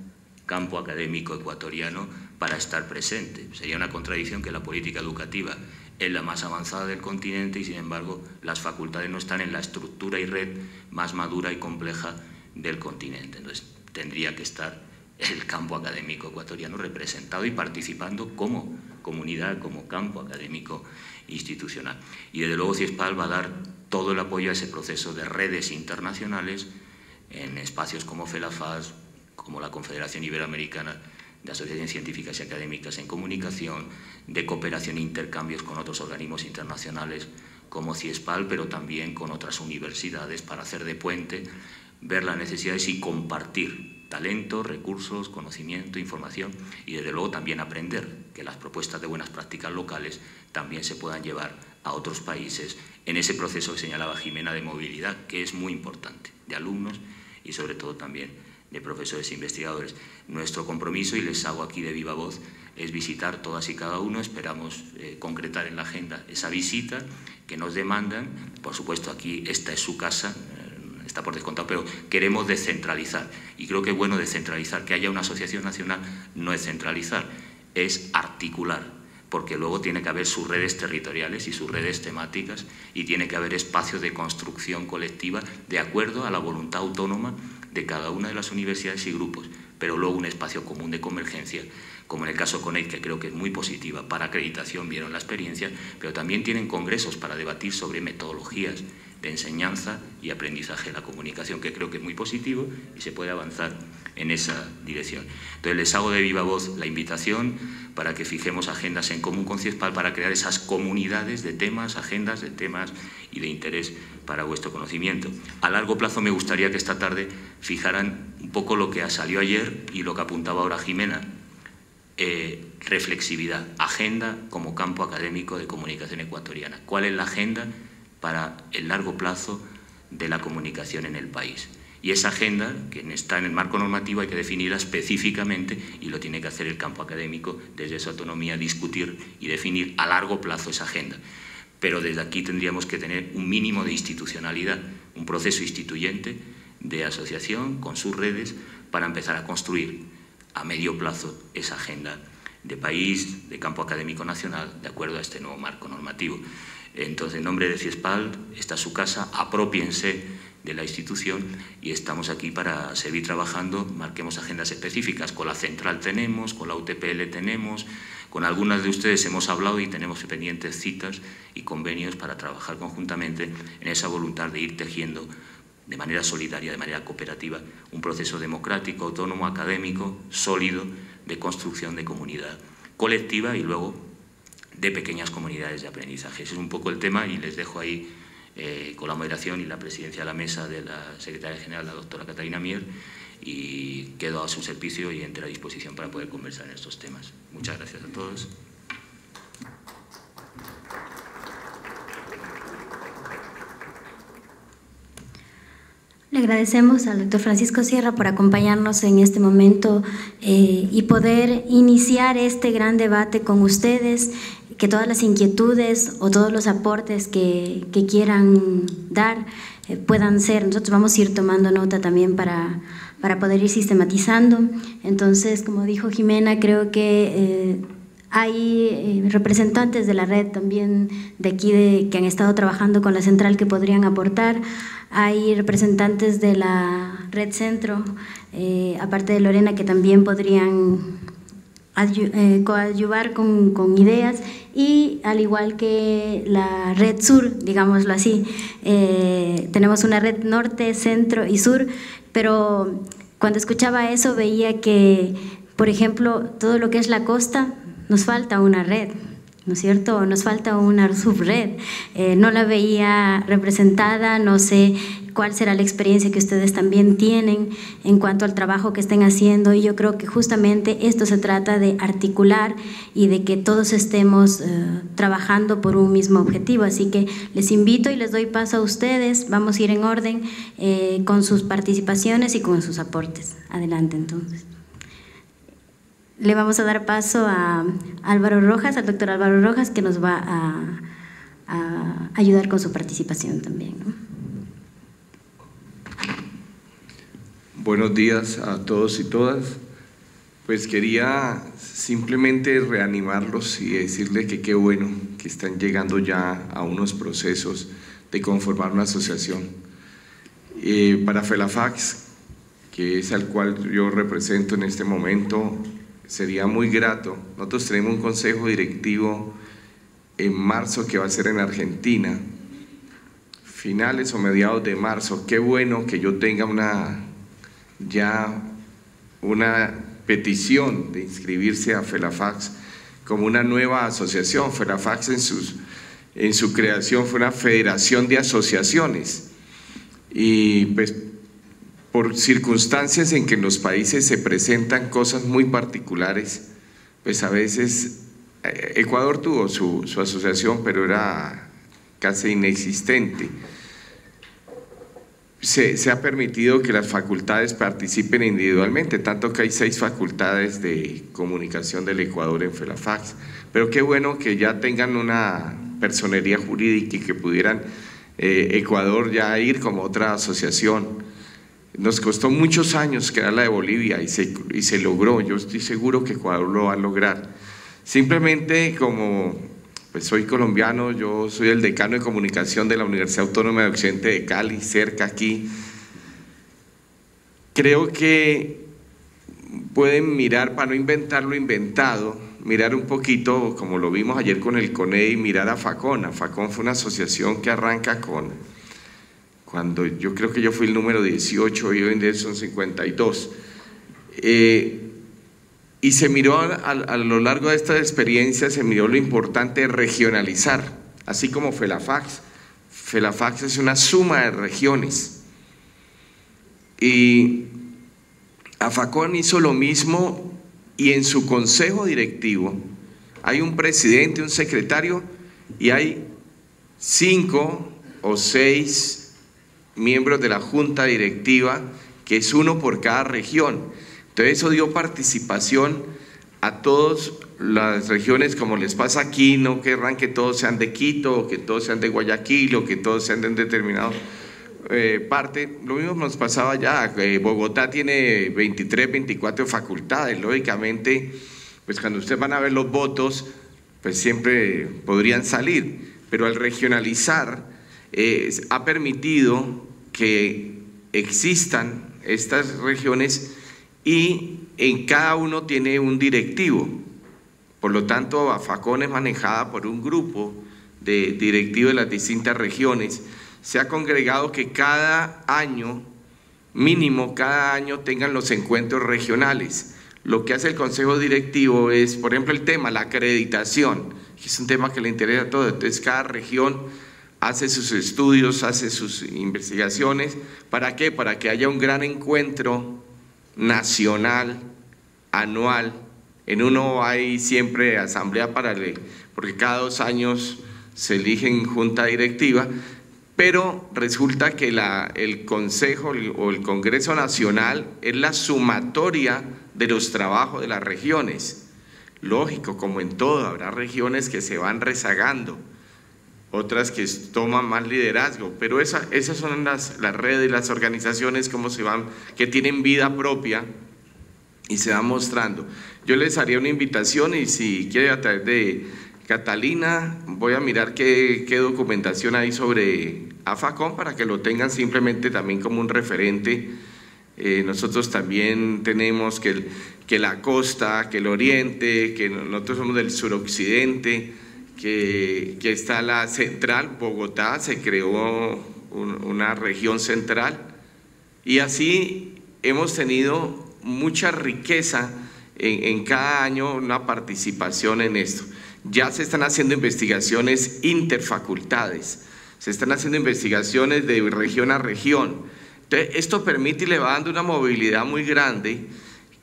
campo académico ecuatoriano para estar presente. Sería una contradicción que la política educativa es la más avanzada del continente y, sin embargo, las facultades no están en la estructura y red más madura y compleja del continente. Entonces, tendría que estar el campo académico ecuatoriano representado y participando como comunidad, como campo académico institucional. Y, desde luego, CIESPAL va a dar todo el apoyo a ese proceso de redes internacionales en espacios como FELAFAS, como la Confederación Iberoamericana de Asociaciones Científicas y Académicas en Comunicación, de cooperación e intercambios con otros organismos internacionales como CIESPAL, pero también con otras universidades para hacer de puente, ver las necesidades y compartir talento, recursos, conocimiento, información y, desde luego, también aprender que las propuestas de buenas prácticas locales también se puedan llevar a otros países en ese proceso que señalaba Jimena de movilidad, que es muy importante, de alumnos y, sobre todo, también de profesores e investigadores. Nuestro compromiso, y les hago aquí de viva voz, es visitar todas y cada uno. Esperamos concretar en la agenda esa visita que nos demandan. Por supuesto, aquí esta es su casa, está por descontado, pero queremos descentralizar. Y creo que es bueno descentralizar. Que haya una asociación nacional no es centralizar, es articular, porque luego tiene que haber sus redes territoriales y sus redes temáticas y tiene que haber espacios de construcción colectiva de acuerdo a la voluntad autónoma de cada una de las universidades y grupos, pero luego un espacio común de convergencia, como en el caso CONEIT, que creo que es muy positiva para acreditación, vieron la experiencia, pero también tienen congresos para debatir sobre metodologías de enseñanza y aprendizaje de la comunicación, que creo que es muy positivo y se puede avanzar en esa dirección. Entonces, les hago de viva voz la invitación para que fijemos agendas en común con CIESPAL para crear esas comunidades de temas, agendas de temas y de interés para vuestro conocimiento. A largo plazo me gustaría que esta tarde fijaran un poco lo que salió ayer y lo que apuntaba ahora Jimena. Reflexividad, agenda como campo académico de comunicación ecuatoriana. ¿Cuál es la agenda para el largo plazo de la comunicación en el país? Y esa agenda, que está en el marco normativo, hay que definirla específicamente y lo tiene que hacer el campo académico desde su autonomía, discutir y definir a largo plazo esa agenda. Pero desde aquí tendríamos que tener un mínimo de institucionalidad, un proceso instituyente de asociación con sus redes para empezar a construir a medio plazo esa agenda de país, de campo académico nacional, de acuerdo a este nuevo marco normativo. Entonces, en nombre de CIESPAL, esta es su casa, apropiense de la institución y estamos aquí para seguir trabajando. Marquemos agendas específicas, con la central tenemos, con la UTPL tenemos, con algunas de ustedes hemos hablado y tenemos pendientes citas y convenios para trabajar conjuntamente en esa voluntad de ir tejiendo de manera solidaria, de manera cooperativa, un proceso democrático, autónomo, académico, sólido, de construcción de comunidad colectiva y luego de pequeñas comunidades de aprendizaje. Ese es un poco el tema y les dejo ahí con la moderación y la presidencia de la mesa de la secretaria general, la doctora Catalina Mier, y quedo a su servicio y entera disposición para poder conversar en estos temas. Muchas gracias a todos. Le agradecemos al doctor Francisco Sierra por acompañarnos en este momento y poder iniciar este gran debate con ustedes, que todas las inquietudes o todos los aportes que quieran dar puedan ser. Nosotros vamos a ir tomando nota también para poder ir sistematizando. Entonces, como dijo Jimena, creo que hay representantes de la red también de aquí que han estado trabajando con la central que podrían aportar. Hay representantes de la red centro, aparte de Lorena, que también podrían coadyuvar con ideas, y al igual que la red sur, digámoslo así, tenemos una red norte, centro y sur, pero cuando escuchaba eso veía que, por ejemplo, todo lo que es la costa nos falta una red, ¿no es cierto? Nos falta una subred. No la veía representada, no sé cuál será la experiencia que ustedes también tienen en cuanto al trabajo que estén haciendo, y yo creo que justamente esto se trata de articular y de que todos estemos trabajando por un mismo objetivo. Así que les invito y les doy paso a ustedes, vamos a ir en orden con sus participaciones y con sus aportes. Adelante entonces. Le vamos a dar paso a Álvaro Rojas, al doctor Álvaro Rojas, que nos va a ayudar con su participación también, ¿no? Buenos días a todos y todas. Pues quería simplemente reanimarlos y decirles que qué bueno que están llegando ya a unos procesos de conformar una asociación. Para FELAFACS, que es al cual yo represento en este momento, sería muy grato. Nosotros tenemos un consejo directivo en marzo que va a ser en Argentina, finales o mediados de marzo. Qué bueno que yo tenga una petición de inscribirse a FELAFACS como una nueva asociación. FELAFACS en su creación fue una federación de asociaciones, y pues por circunstancias en que en los países se presentan cosas muy particulares, pues a veces Ecuador tuvo su asociación, pero era casi inexistente. Se ha permitido que las facultades participen individualmente, tanto que hay 6 facultades de comunicación del Ecuador en FELAFACS, pero qué bueno que ya tengan una personería jurídica y que pudieran Ecuador ya ir como otra asociación. Nos costó muchos años crear la de Bolivia y se logró. Yo estoy seguro que Ecuador lo va a lograr. Simplemente, como pues soy colombiano, yo soy el decano de comunicación de la Universidad Autónoma de Occidente de Cali, cerca aquí. Creo que pueden mirar, para no inventar lo inventado, mirar un poquito, como lo vimos ayer con el CONEDI, mirar a FACON. FACON fue una asociación que arranca cuando yo creo que yo fui el número 18 y hoy en día son 52. Y se miró a lo largo de esta experiencia, se miró lo importante de regionalizar, así como FELAFACS. FELAFACS es una suma de regiones. Y AFACON hizo lo mismo, y en su consejo directivo hay un presidente, un secretario, y hay 5 o 6 miembros de la junta directiva, que es uno por cada región. Entonces eso dio participación a todas las regiones, como les pasa aquí. No querrán que todos sean de Quito, o que todos sean de Guayaquil, o que todos sean de un determinado parte. Lo mismo nos pasaba allá. Bogotá tiene 23, 24 facultades. Lógicamente, pues cuando ustedes van a ver los votos, pues siempre podrían salir, pero al regionalizar ha permitido que existan estas regiones, y en cada uno tiene un directivo. Por lo tanto, AFACON es manejada por un grupo de directivos de las distintas regiones. Se ha congregado que cada año, mínimo cada año, tengan los encuentros regionales. Lo que hace el consejo directivo es, por ejemplo, el tema, la acreditación, que es un tema que le interesa a todos. Entonces cada región hace sus estudios, hace sus investigaciones. ¿Para qué? Para que haya un gran encuentro nacional, anual. En uno hay siempre asamblea porque cada 2 años se elige en junta directiva, pero resulta que el Consejo o el Congreso Nacional es la sumatoria de los trabajos de las regiones. Lógico, como en todo, habrá regiones que se van rezagando, otras que toman más liderazgo, pero esas son las redes, las organizaciones que tienen vida propia y se van mostrando. Yo les haría una invitación, y si quiere, a través de Catalina, voy a mirar qué documentación hay sobre AFACON para que lo tengan simplemente también como un referente. Nosotros también tenemos que la costa, que el oriente, que nosotros somos del suroccidente, que está la central. Bogotá se creó una región central, y así hemos tenido mucha riqueza en cada año una participación en esto. Ya se están haciendo investigaciones interfacultades, se están haciendo investigaciones de región a región. Entonces, esto permite y le va dando una movilidad muy grande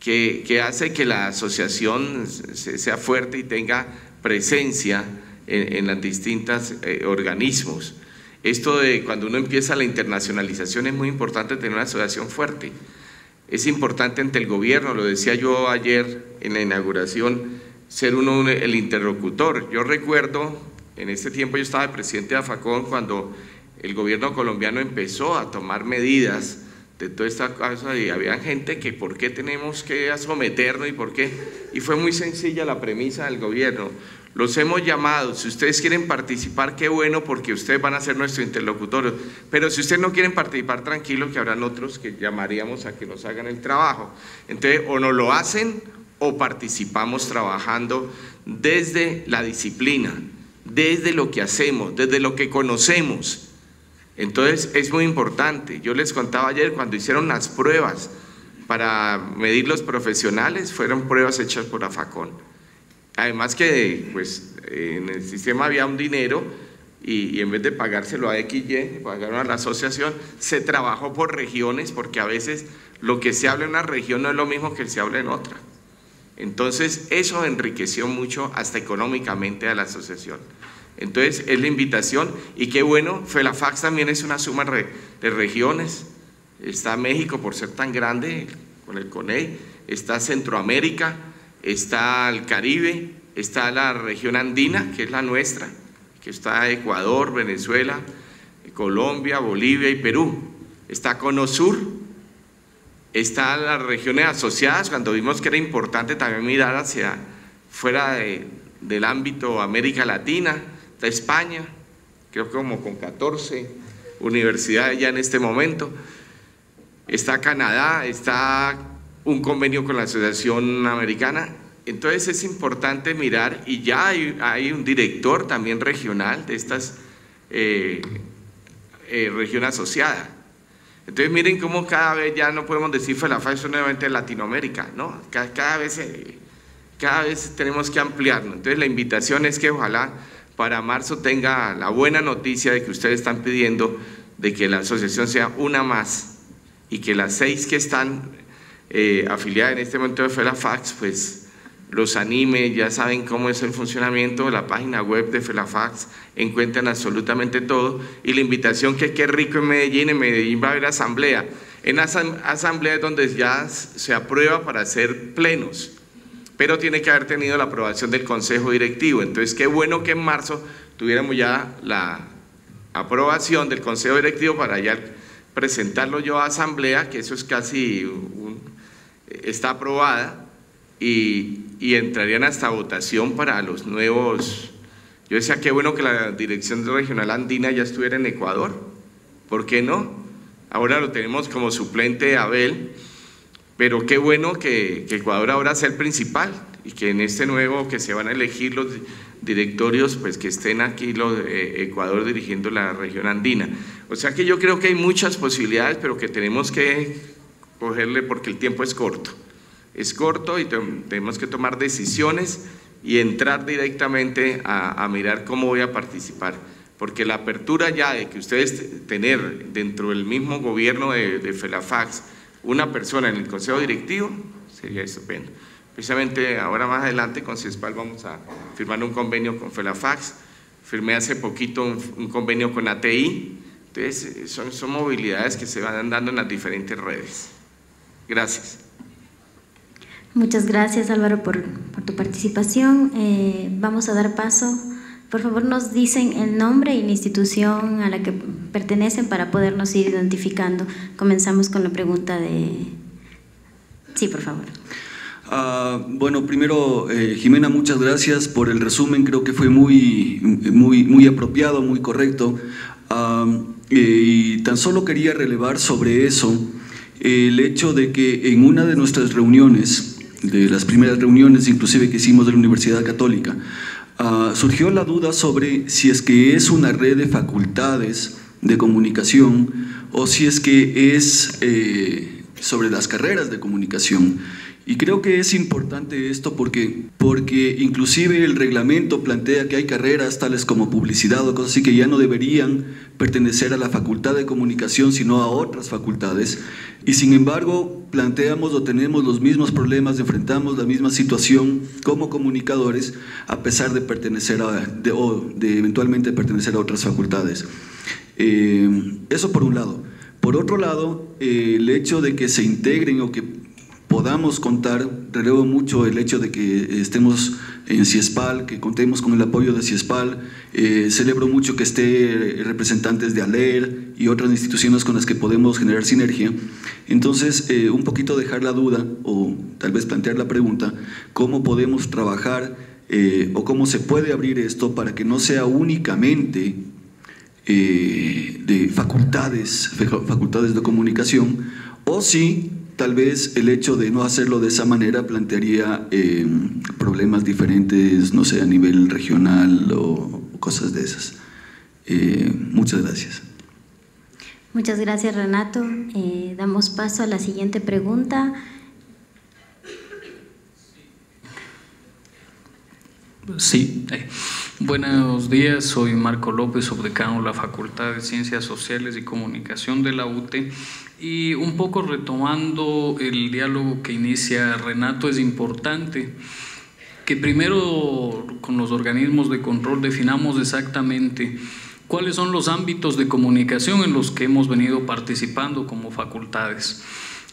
que hace que la asociación sea fuerte y tenga presencia en los distintos organismos. Esto de cuando uno empieza la internacionalización es muy importante tener una asociación fuerte. Es importante ante el gobierno, lo decía yo ayer en la inauguración, ser uno el interlocutor. Yo recuerdo, en este tiempo yo estaba de presidente de AFACON cuando el gobierno colombiano empezó a tomar medidas de toda esta cosa y había gente que ¿por qué tenemos que someternos y por qué? Y fue muy sencilla la premisa del gobierno. Los hemos llamado, si ustedes quieren participar, qué bueno, porque ustedes van a ser nuestros interlocutores, pero si ustedes no quieren participar, tranquilo, que habrán otros que llamaríamos a que nos hagan el trabajo. Entonces, o no lo hacen o participamos trabajando desde la disciplina, desde lo que hacemos, desde lo que conocemos. Entonces, es muy importante. Yo les contaba ayer, cuando hicieron las pruebas para medir los profesionales, fueron pruebas hechas por AFACON. Además que pues, en el sistema había un dinero y en vez de pagárselo a XY, pagaron a la asociación, se trabajó por regiones, porque a veces lo que se habla en una región no es lo mismo que se habla en otra. Entonces eso enriqueció mucho hasta económicamente a la asociación. Entonces es la invitación y qué bueno, FELAFACS también es una suma de regiones. Está México por ser tan grande con el CONEI, está Centroamérica, está el Caribe, está la región andina, que es la nuestra, que está Ecuador, Venezuela, Colombia, Bolivia y Perú. Está CONOSUR, está las regiones asociadas, cuando vimos que era importante también mirar hacia fuera del ámbito América Latina, está España, creo que como con 14 universidades ya en este momento, está Canadá, está un convenio con la Asociación Americana. Entonces es importante mirar y ya hay un director también regional de estas región asociada. Entonces miren cómo cada vez ya no podemos decir FELAFACS nuevamente en Latinoamérica, ¿no? Cada vez tenemos que ampliarnos. Entonces la invitación es que ojalá para marzo tenga la buena noticia de que ustedes están pidiendo de que la asociación sea una más y que las 6 que están afiliadas en este momento de FELAFACS, pues los anime, ya saben cómo es el funcionamiento de la página web de FELAFACS, encuentran absolutamente todo. Y la invitación que qué rico en Medellín va a haber asamblea. En asamblea es donde ya se aprueba para hacer plenos, pero tiene que haber tenido la aprobación del Consejo Directivo. Entonces qué bueno que en marzo tuviéramos ya la aprobación del Consejo Directivo para ya presentarlo yo a asamblea, que eso es casi está aprobada y entrarían hasta votación para los nuevos. Yo decía qué bueno que la Dirección Regional Andina ya estuviera en Ecuador, ¿por qué no? Ahora lo tenemos como suplente Abel, pero qué bueno que Ecuador ahora sea el principal y que en este nuevo que se van a elegir los directorios, pues que estén aquí los de Ecuador dirigiendo la región andina. O sea que yo creo que hay muchas posibilidades, pero que tenemos que cogerle porque el tiempo es corto y tenemos que tomar decisiones y entrar directamente a mirar cómo voy a participar, porque la apertura ya de que ustedes tener dentro del mismo gobierno de FELAFACS una persona en el Consejo Directivo sería estupendo. Precisamente ahora más adelante con CESPAL vamos a firmar un convenio con FELAFACS, firmé hace poquito un convenio con ATI. Entonces son movilidades que se van dando en las diferentes redes. Gracias. Muchas gracias, Álvaro, por tu participación. Vamos a dar paso. Por favor, nos dicen el nombre y la institución a la que pertenecen para podernos ir identificando. Comenzamos con la pregunta de… Sí, por favor. Bueno, primero, Jimena, muchas gracias por el resumen. Creo que fue muy apropiado, muy correcto. Y tan solo quería relevar sobre eso el hecho de que en una de nuestras reuniones, de las primeras reuniones inclusive que hicimos de la Universidad Católica, surgió la duda sobre si es que es una red de facultades de comunicación o si es que es sobre las carreras de comunicación. Y creo que es importante esto porque inclusive el reglamento plantea que hay carreras tales como publicidad o cosas así que ya no deberían pertenecer a la facultad de comunicación sino a otras facultades, y sin embargo planteamos o tenemos los mismos problemas, enfrentamos la misma situación como comunicadores a pesar de pertenecer de eventualmente pertenecer a otras facultades. Eso por un lado. Por otro lado, el hecho de que se integren o que podamos contar, relevo mucho el hecho de que estemos en CIESPAL, que contemos con el apoyo de CIESPAL, celebro mucho que esté representantes de ALER y otras instituciones con las que podemos generar sinergia. Entonces, un poquito dejar la duda o tal vez plantear la pregunta, ¿cómo podemos trabajar o cómo se puede abrir esto para que no sea únicamente de facultades de comunicación, o si tal vez el hecho de no hacerlo de esa manera plantearía problemas diferentes, no sé, a nivel regional o cosas de esas. Muchas gracias. Muchas gracias, Renato. Damos paso a la siguiente pregunta. Sí, buenos días, soy Marco López, subdecano de la Facultad de Ciencias Sociales y Comunicación de la UTE, y un poco retomando el diálogo que inicia Renato, es importante que primero con los organismos de control definamos exactamente cuáles son los ámbitos de comunicación en los que hemos venido participando como facultades.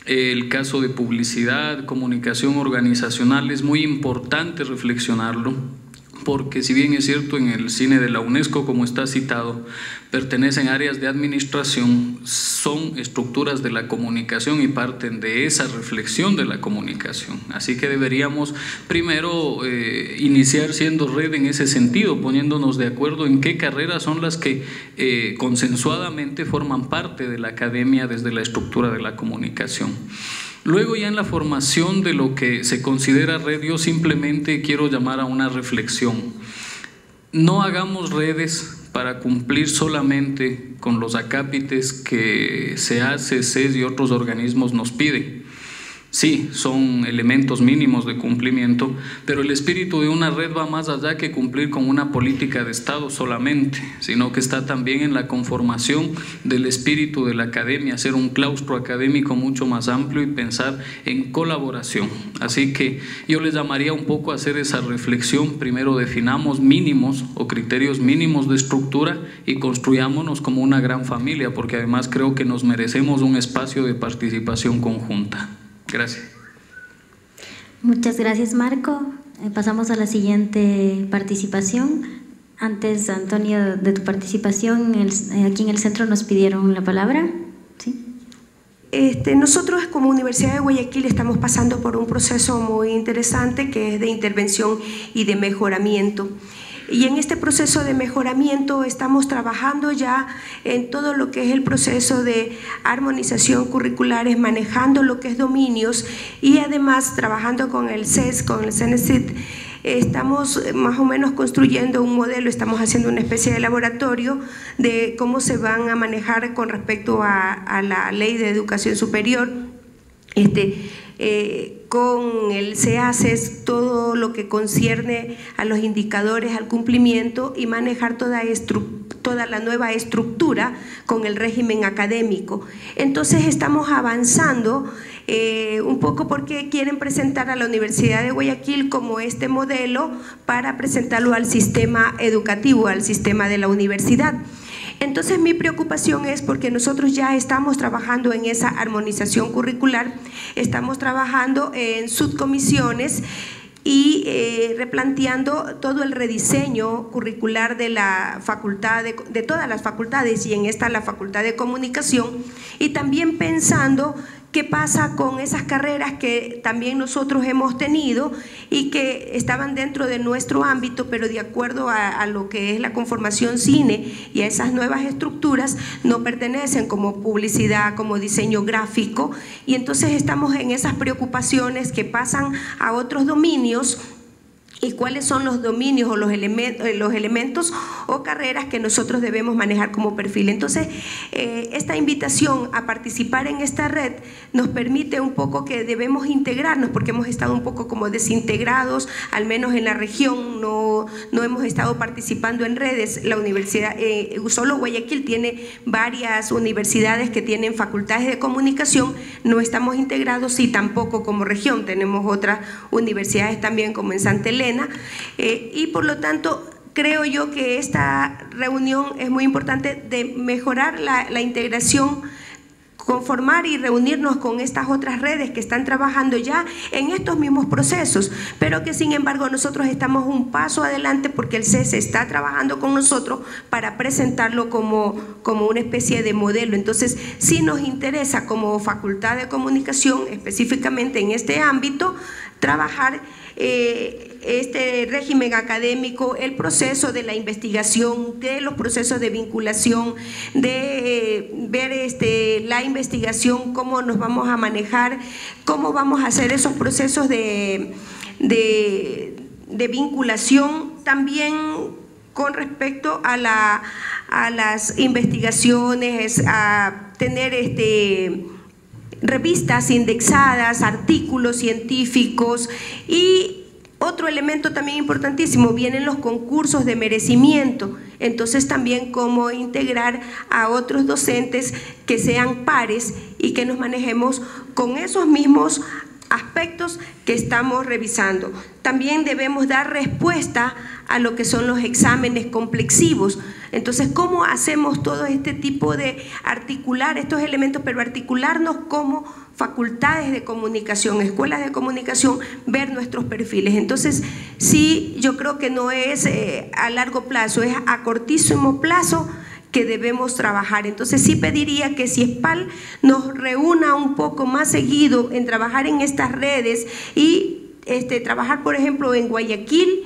El caso de publicidad, comunicación organizacional, es muy importante reflexionarlo, porque si bien es cierto en el cine de la UNESCO, como está citado, pertenecen a áreas de administración, son estructuras de la comunicación y parten de esa reflexión de la comunicación. Así que deberíamos primero iniciar siendo red en ese sentido, poniéndonos de acuerdo en qué carreras son las que consensuadamente forman parte de la academia desde la estructura de la comunicación. Luego, ya en la formación de lo que se considera red, yo simplemente quiero llamar a una reflexión. No hagamos redes para cumplir solamente con los acápites que SEACE, CES y otros organismos nos piden. Sí, son elementos mínimos de cumplimiento, pero el espíritu de una red va más allá que cumplir con una política de Estado solamente, sino que está también en la conformación del espíritu de la academia, hacer un claustro académico mucho más amplio y pensar en colaboración. Así que yo les llamaría un poco a hacer esa reflexión. Primero definamos mínimos o criterios mínimos de estructura y construyámonos como una gran familia, porque además creo que nos merecemos un espacio de participación conjunta. Gracias. Muchas gracias, Marco. Pasamos a la siguiente participación. Antes, Antonio, de tu participación, aquí en el centro nos pidieron la palabra. ¿Sí? Nosotros como Universidad de Guayaquil estamos pasando por un proceso muy interesante que es de intervención y de mejoramiento. Y en este proceso de mejoramiento estamos trabajando ya en todo lo que es el proceso de armonización curriculares, manejando lo que es dominios y además trabajando con el CES, con el CENESID. Estamos más o menos construyendo un modelo, estamos haciendo una especie de laboratorio de cómo se van a manejar con respecto a la Ley de Educación Superior. Con el SEACES, todo lo que concierne a los indicadores, al cumplimiento y manejar toda la nueva estructura con el régimen académico. Entonces estamos avanzando un poco porque quieren presentar a la Universidad de Guayaquil como este modelo para presentarlo al sistema educativo, al sistema de la universidad. Entonces mi preocupación es porque nosotros ya estamos trabajando en esa armonización curricular, estamos trabajando en subcomisiones y replanteando todo el rediseño curricular de la facultad, de todas las facultades, y en esta la Facultad de Comunicación, y también pensando qué pasa con esas carreras que también nosotros hemos tenido y que estaban dentro de nuestro ámbito, pero de acuerdo a lo que es la conformación cine y a esas nuevas estructuras no pertenecen, como publicidad, como diseño gráfico, y entonces estamos en esas preocupaciones que pasan a otros dominios y cuáles son los dominios o los elementos o carreras que nosotros debemos manejar como perfil. Entonces, esta invitación a participar en esta red nos permite un poco que debemos integrarnos, porque hemos estado un poco como desintegrados, al menos en la región, no hemos estado participando en redes. La universidad, solo Guayaquil tiene varias universidades que tienen facultades de comunicación, no estamos integrados, y tampoco como región tenemos otras universidades también como en Santa Elena, y por lo tanto creo yo que esta reunión es muy importante de mejorar la integración, conformar y reunirnos con estas otras redes que están trabajando ya en estos mismos procesos, pero que sin embargo nosotros estamos un paso adelante porque el CES está trabajando con nosotros para presentarlo como una especie de modelo. Entonces, sí nos interesa como Facultad de Comunicación, específicamente en este ámbito, trabajar este régimen académico, el proceso de la investigación, de los procesos de vinculación, de ver la investigación, cómo nos vamos a manejar, cómo vamos a hacer esos procesos de vinculación, también con respecto a las investigaciones, a tener revistas indexadas, artículos científicos. Y otro elemento también importantísimo, vienen los concursos de merecimiento. Entonces también cómo integrar a otros docentes que sean pares y que nos manejemos con esos mismos aspectos que estamos revisando. También debemos dar respuesta a lo que son los exámenes complexivos. Entonces, ¿cómo hacemos todo este tipo de articular estos elementos, pero articularnos como facultades de comunicación, escuelas de comunicación, ver nuestros perfiles? Entonces, sí, yo creo que no es a largo plazo, es a cortísimo plazo que debemos trabajar. Entonces sí pediría que CIESPAL nos reúna un poco más seguido en trabajar en estas redes y trabajar, por ejemplo, en Guayaquil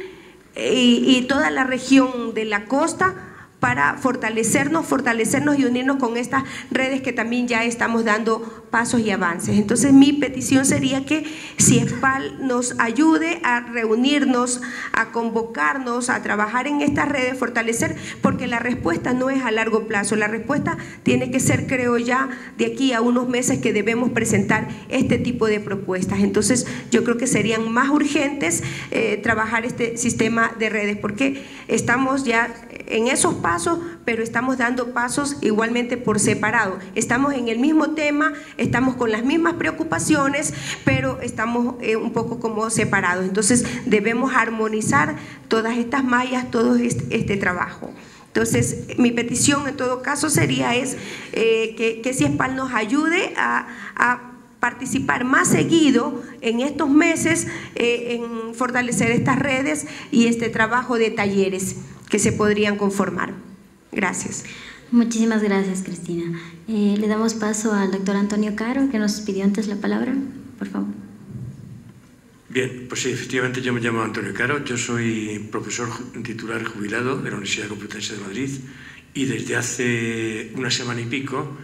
y toda la región de la costa, para fortalecernos y unirnos con estas redes que también ya estamos dando pasos y avances. Entonces mi petición sería que CIESPAL nos ayude a reunirnos, a convocarnos, a trabajar en estas redes, fortalecer, porque la respuesta no es a largo plazo, la respuesta tiene que ser, creo ya, de aquí a unos meses que debemos presentar este tipo de propuestas. Entonces yo creo que serían más urgentes trabajar este sistema de redes, porque estamos ya en esos pasos, pero estamos dando pasos igualmente por separado. Estamos en el mismo tema, estamos con las mismas preocupaciones, pero estamos un poco como separados. Entonces debemos armonizar todas estas mallas, todo este trabajo. Entonces mi petición en todo caso sería que CIESPAL nos ayude a participar más seguido en estos meses en fortalecer estas redes y este trabajo de talleres que se podrían conformar. Gracias. Muchísimas gracias, Cristina. Le damos paso al doctor Antonio Caro, que nos pidió antes la palabra. Por favor. Bien, pues sí, efectivamente yo me llamo Antonio Caro, yo soy profesor titular jubilado de la Universidad Complutense de Madrid y desde hace una semana y pico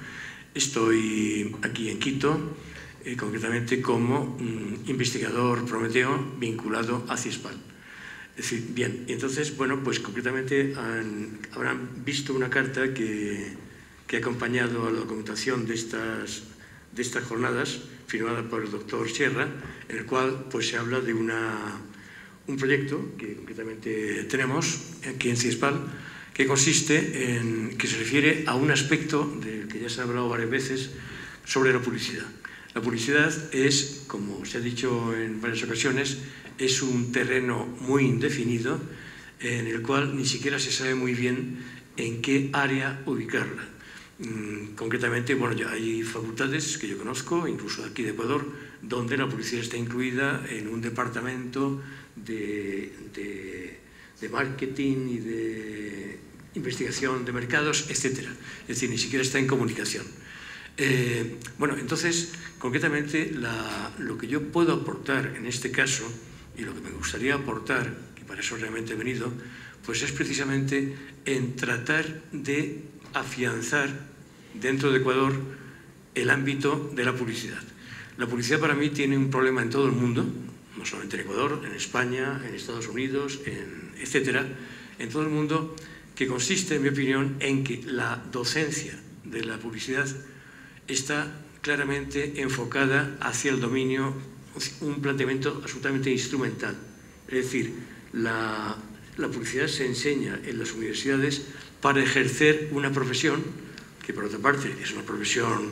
estoy aquí en Quito, concretamente como investigador Prometeo vinculado a CIESPAL. Es decir, bien, entonces, bueno, pues concretamente habrán visto una carta que ha acompañado a la documentación de estas jornadas, firmada por el doctor Sierra, en el cual pues se habla de un proyecto que concretamente tenemos aquí en CIESPAL, que consiste en que se refiere a un aspecto del que ya se ha hablado varias veces sobre la publicidad. La publicidad es, como se ha dicho en varias ocasiones, es un terreno muy indefinido en el cual ni siquiera se sabe muy bien en qué área ubicarla. Concretamente, bueno, ya hay facultades que yo conozco, incluso aquí de Ecuador, donde la publicidad está incluida en un departamento de marketing y de investigación de mercados, etc. Es decir, ni siquiera está en comunicación. Bueno, entonces, concretamente, lo que yo puedo aportar en este caso, y lo que me gustaría aportar, que para eso realmente he venido, pues es precisamente en tratar de afianzar dentro de Ecuador el ámbito de la publicidad. La publicidad para mí tiene un problema en todo el mundo, no no solamente en Ecuador, en España, en Estados Unidos, etcétera, en todo el mundo, que consiste, en mi opinión, en que la docencia de la publicidad está claramente enfocada hacia el dominio, un planteamiento absolutamente instrumental. Es decir, la publicidad se enseña en las universidades para ejercer una profesión que, por otra parte, es una profesión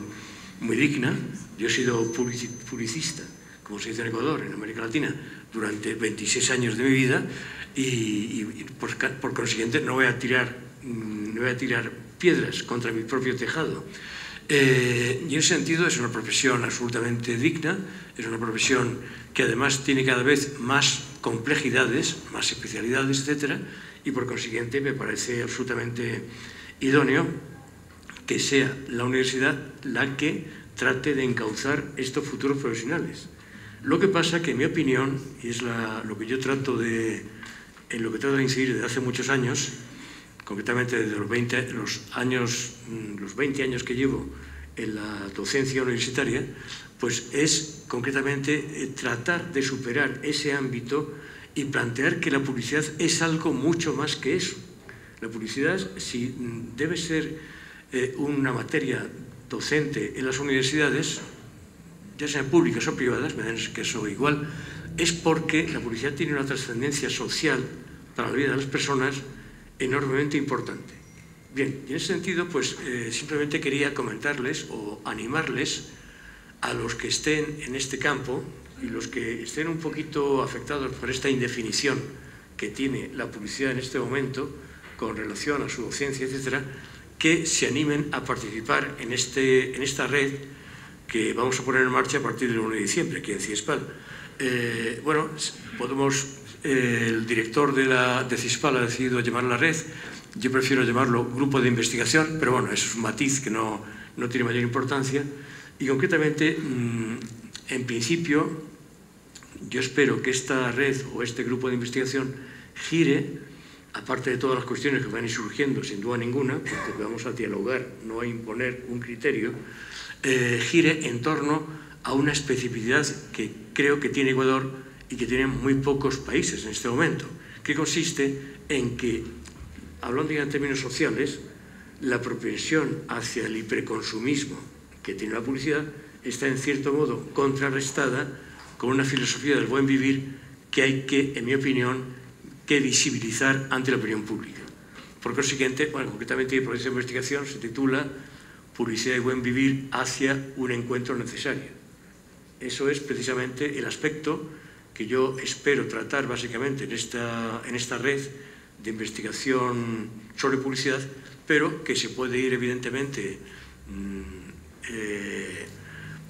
muy digna. Yo he sido publicista, como se dice en Ecuador, en América Latina, durante 26 años de mi vida y por consiguiente no voy a tirar piedras contra mi propio tejado. Y en ese sentido es una profesión absolutamente digna, es una profesión que además tiene cada vez más complejidades, más especialidades, etcétera, y por consiguiente me parece absolutamente idóneo que sea la universidad la que trate de encauzar estos futuros profesionales. Lo que pasa que, en mi opinión, y es lo que yo trato de incidir desde hace muchos años, concretamente desde los 20 años que llevo en la docencia universitaria, pues es concretamente tratar de superar ese ámbito y plantear que la publicidad es algo mucho más que eso. La publicidad, si debe ser una materia docente en las universidades, ya sean públicas o privadas, me dan que eso igual, es porque la publicidad tiene una trascendencia social para la vida de las personas enormemente importante. Bien, y en ese sentido, pues simplemente quería comentarles o animarles a los que estén en este campo y los que estén un poquito afectados por esta indefinición que tiene la publicidad en este momento con relación a su docencia, etcétera, que se animen a participar en esta red que vamos a poner en marcha a partir del 1 de diciembre, aquí en CIESPAL. Bueno, el director de CIESPAL ha decidido llamar la red, yo prefiero llamarlo grupo de investigación, pero bueno, eso es un matiz que no tiene mayor importancia, y concretamente, en principio, yo espero que esta red o este grupo de investigación gire, aparte de todas las cuestiones que van a ir surgiendo, sin duda ninguna, porque vamos a dialogar, no a imponer un criterio, gire en torno a una especificidad que creo que tiene Ecuador y que tienen muy pocos países en este momento, que consiste en que, hablando ya en términos sociales, la propensión hacia el hiperconsumismo que tiene la publicidad está en cierto modo contrarrestada con una filosofía del buen vivir que hay que, en mi opinión, que visibilizar ante la opinión pública. Por consiguiente, bueno, concretamente el proceso de investigación se titula Publicidad y buen vivir hacia un encuentro necesario. Eso es precisamente el aspecto que yo espero tratar básicamente en esta red de investigación sobre publicidad, pero que se puede ir evidentemente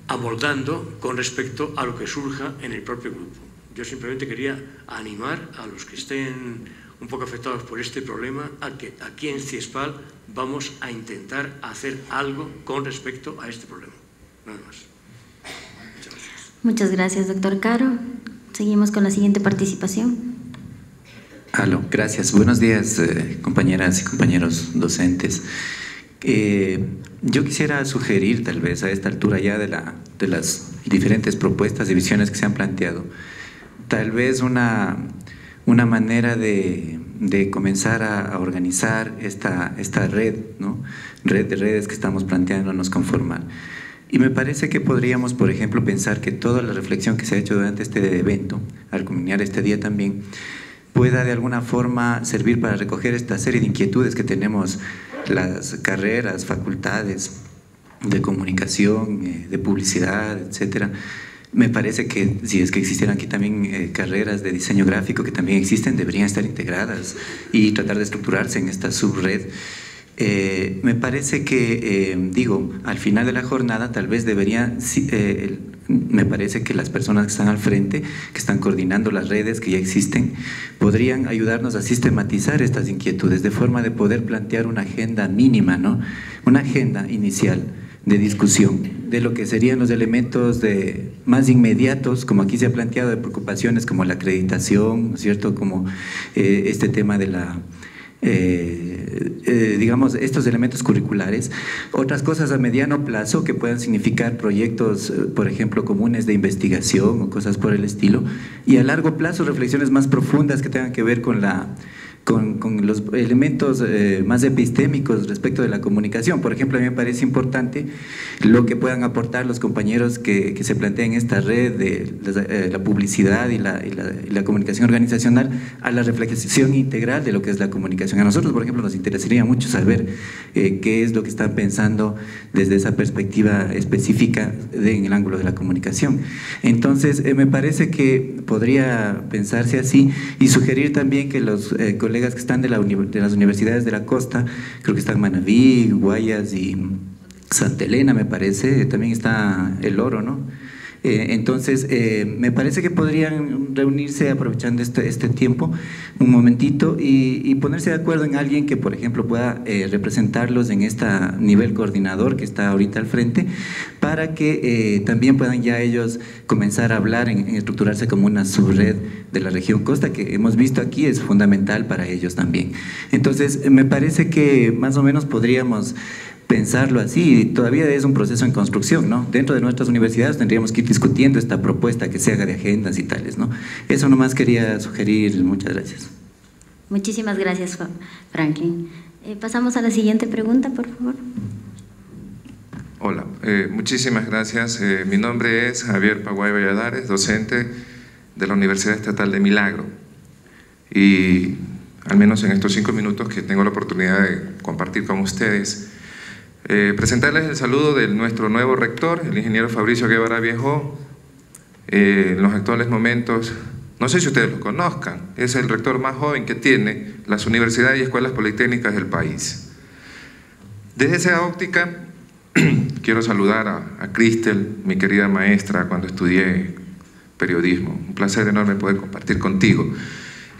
amoldando con respecto a lo que surja en el propio grupo. Yo simplemente quería animar a los que estén un poco afectados por este problema a que aquí en CIESPAL vamos a intentar hacer algo con respecto a este problema. Nada más. Muchas gracias. Muchas gracias, doctor Caro. Seguimos con la siguiente participación. Aló, gracias. Buenos días, compañeras y compañeros docentes. Yo quisiera sugerir, tal vez a esta altura ya de las diferentes propuestas y visiones que se han planteado, tal vez una manera de comenzar a organizar esta red, ¿no? Red de redes que estamos planteándonos conformar. Y me parece que podríamos, por ejemplo, pensar que toda la reflexión que se ha hecho durante este evento, al culminar este día también, pueda de alguna forma servir para recoger esta serie de inquietudes que tenemos las carreras, facultades de comunicación, de publicidad, etcétera. Me parece que si es que existieran aquí también carreras de diseño gráfico que también existen, deberían estar integradas y tratar de estructurarse en esta subred. Me parece que, al final de la jornada tal vez debería, me parece que las personas que están al frente, que están coordinando las redes que ya existen, podrían ayudarnos a sistematizar estas inquietudes de forma de poder plantear una agenda mínima, ¿no? Una agenda inicial de discusión de lo que serían los elementos más inmediatos, como aquí se ha planteado, de preocupaciones como la acreditación, ¿no es cierto?, como este tema de digamos, estos elementos curriculares. Otras cosas a mediano plazo que puedan significar proyectos, por ejemplo, comunes de investigación o cosas por el estilo. Y a largo plazo, reflexiones más profundas que tengan que ver con los elementos más epistémicos respecto de la comunicación. Por ejemplo, a mí me parece importante lo que puedan aportar los compañeros que se plantean en esta red de la publicidad y la comunicación organizacional a la reflexión integral de lo que es la comunicación. A nosotros, por ejemplo, nos interesaría mucho saber qué es lo que están pensando desde esa perspectiva específica en el ángulo de la comunicación. Entonces, me parece que podría pensarse así y sugerir también que los colegas que están de las universidades de la costa, creo que están Manabí, Guayas y Santa Elena, me parece, también está El Oro, ¿no? Entonces, me parece que podrían reunirse aprovechando este tiempo un momentito y ponerse de acuerdo en alguien que, por ejemplo, pueda representarlos en este nivel coordinador que está ahorita al frente, para que también puedan ya ellos comenzar a hablar en estructurarse como una subred de la región costa, que hemos visto aquí es fundamental para ellos también. Entonces, me parece que más o menos podríamos pensarlo así. Todavía es un proceso en construcción, ¿no? Dentro de nuestras universidades tendríamos que ir discutiendo esta propuesta que se haga de agendas y tales, ¿no? Eso nomás quería sugerir. Muchas gracias. Muchísimas gracias, Franklin. Pasamos a la siguiente pregunta, por favor. Hola, muchísimas gracias. Mi nombre es Javier Paguay Valladares, docente de la Universidad Estatal de Milagro. Y al menos en estos 5 minutos que tengo la oportunidad de compartir con ustedes, presentarles el saludo de nuestro nuevo rector, el ingeniero Fabricio Guevara Viejo. En los actuales momentos, no sé si ustedes lo conozcan, es el rector más joven que tiene las universidades y escuelas politécnicas del país. Desde esa óptica, quiero saludar a Cristel, mi querida maestra, cuando estudié periodismo. Un placer enorme poder compartir contigo.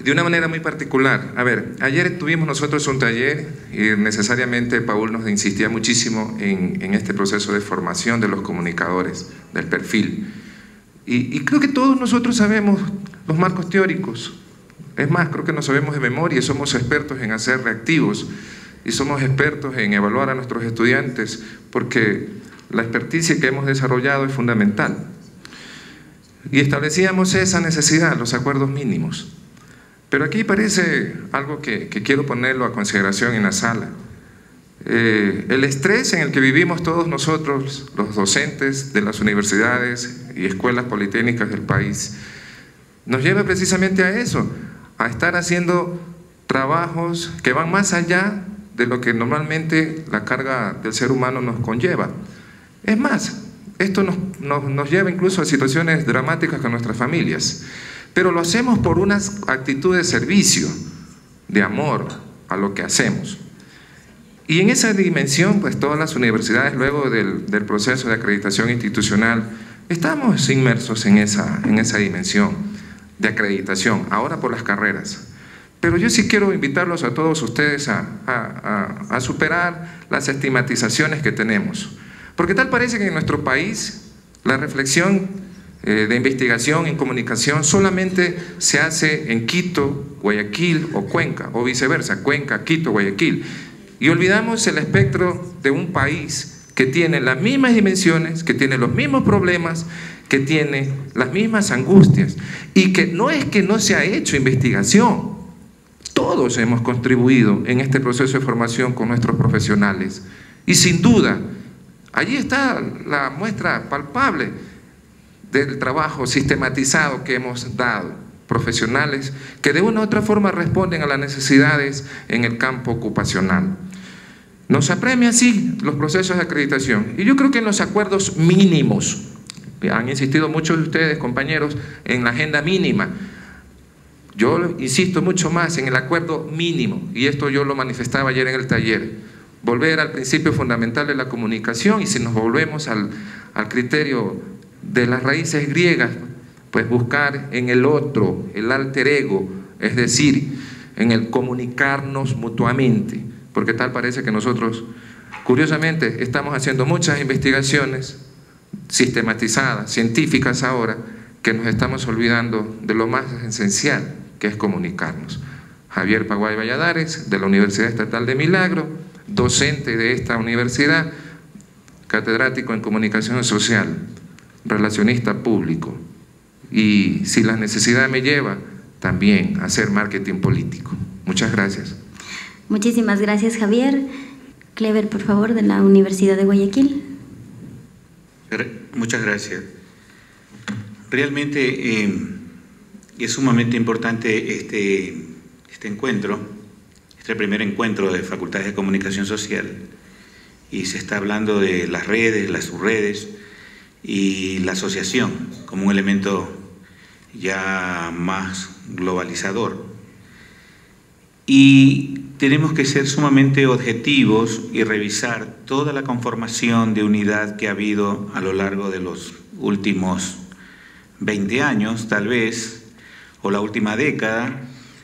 De una manera muy particular. A ver, ayer tuvimos nosotros un taller y necesariamente Paul nos insistía muchísimo en este proceso de formación de los comunicadores, del perfil. Y creo que todos nosotros sabemos los marcos teóricos. Es más, creo que nos sabemos de memoria y somos expertos en hacer reactivos y somos expertos en evaluar a nuestros estudiantes porque la experticia que hemos desarrollado es fundamental. Y establecíamos esa necesidad, los acuerdos mínimos. Pero aquí parece algo que quiero ponerlo a consideración en la sala. El estrés en el que vivimos todos nosotros, los docentes de las universidades y escuelas politécnicas del país, nos lleva precisamente a eso, a estar haciendo trabajos que van más allá de lo que normalmente la carga del ser humano nos conlleva. Es más, esto nos lleva incluso a situaciones dramáticas con nuestras familias. Pero lo hacemos por una actitud de servicio, de amor a lo que hacemos. Y en esa dimensión, pues todas las universidades, luego del proceso de acreditación institucional, estamos inmersos en esa dimensión de acreditación, ahora por las carreras. Pero yo sí quiero invitarlos a todos ustedes a superar las estigmatizaciones que tenemos. Porque tal parece que en nuestro país la reflexión de investigación en comunicación solamente se hace en Quito, Guayaquil o Cuenca, o viceversa, Cuenca, Quito, Guayaquil. Y olvidamos el espectro de un país que tiene las mismas dimensiones, que tiene los mismos problemas, que tiene las mismas angustias. Y que no es que no se ha hecho investigación, todos hemos contribuido en este proceso de formación con nuestros profesionales. Y sin duda, allí está la muestra palpable del trabajo sistematizado que hemos dado, profesionales que de una u otra forma responden a las necesidades en el campo ocupacional. Nos apremia así los procesos de acreditación y yo creo que en los acuerdos mínimos, han insistido muchos de ustedes, compañeros, en la agenda mínima. Yo insisto mucho más en el acuerdo mínimo y esto yo lo manifestaba ayer en el taller. Volver al principio fundamental de la comunicación y si nos volvemos al criterio de las raíces griegas, pues buscar en el otro, el alter ego, es decir, en el comunicarnos mutuamente, porque tal parece que nosotros, curiosamente, estamos haciendo muchas investigaciones sistematizadas, científicas ahora, que nos estamos olvidando de lo más esencial, que es comunicarnos. Javier Paguay Valladares, de la Universidad Estatal de Milagro, docente de esta universidad, catedrático en comunicación social, relacionista público, y si la necesidad me lleva, también a hacer marketing político. Muchas gracias. Muchísimas gracias, Javier. Clever, por favor, de la Universidad de Guayaquil. Muchas gracias. Realmente es sumamente importante este encuentro, este primer encuentro de Facultades de Comunicación Social, y se está hablando de las redes, las subredes y la asociación como un elemento ya más globalizador. Y tenemos que ser sumamente objetivos y revisar toda la conformación de unidad que ha habido a lo largo de los últimos 20 años, tal vez, o la última década,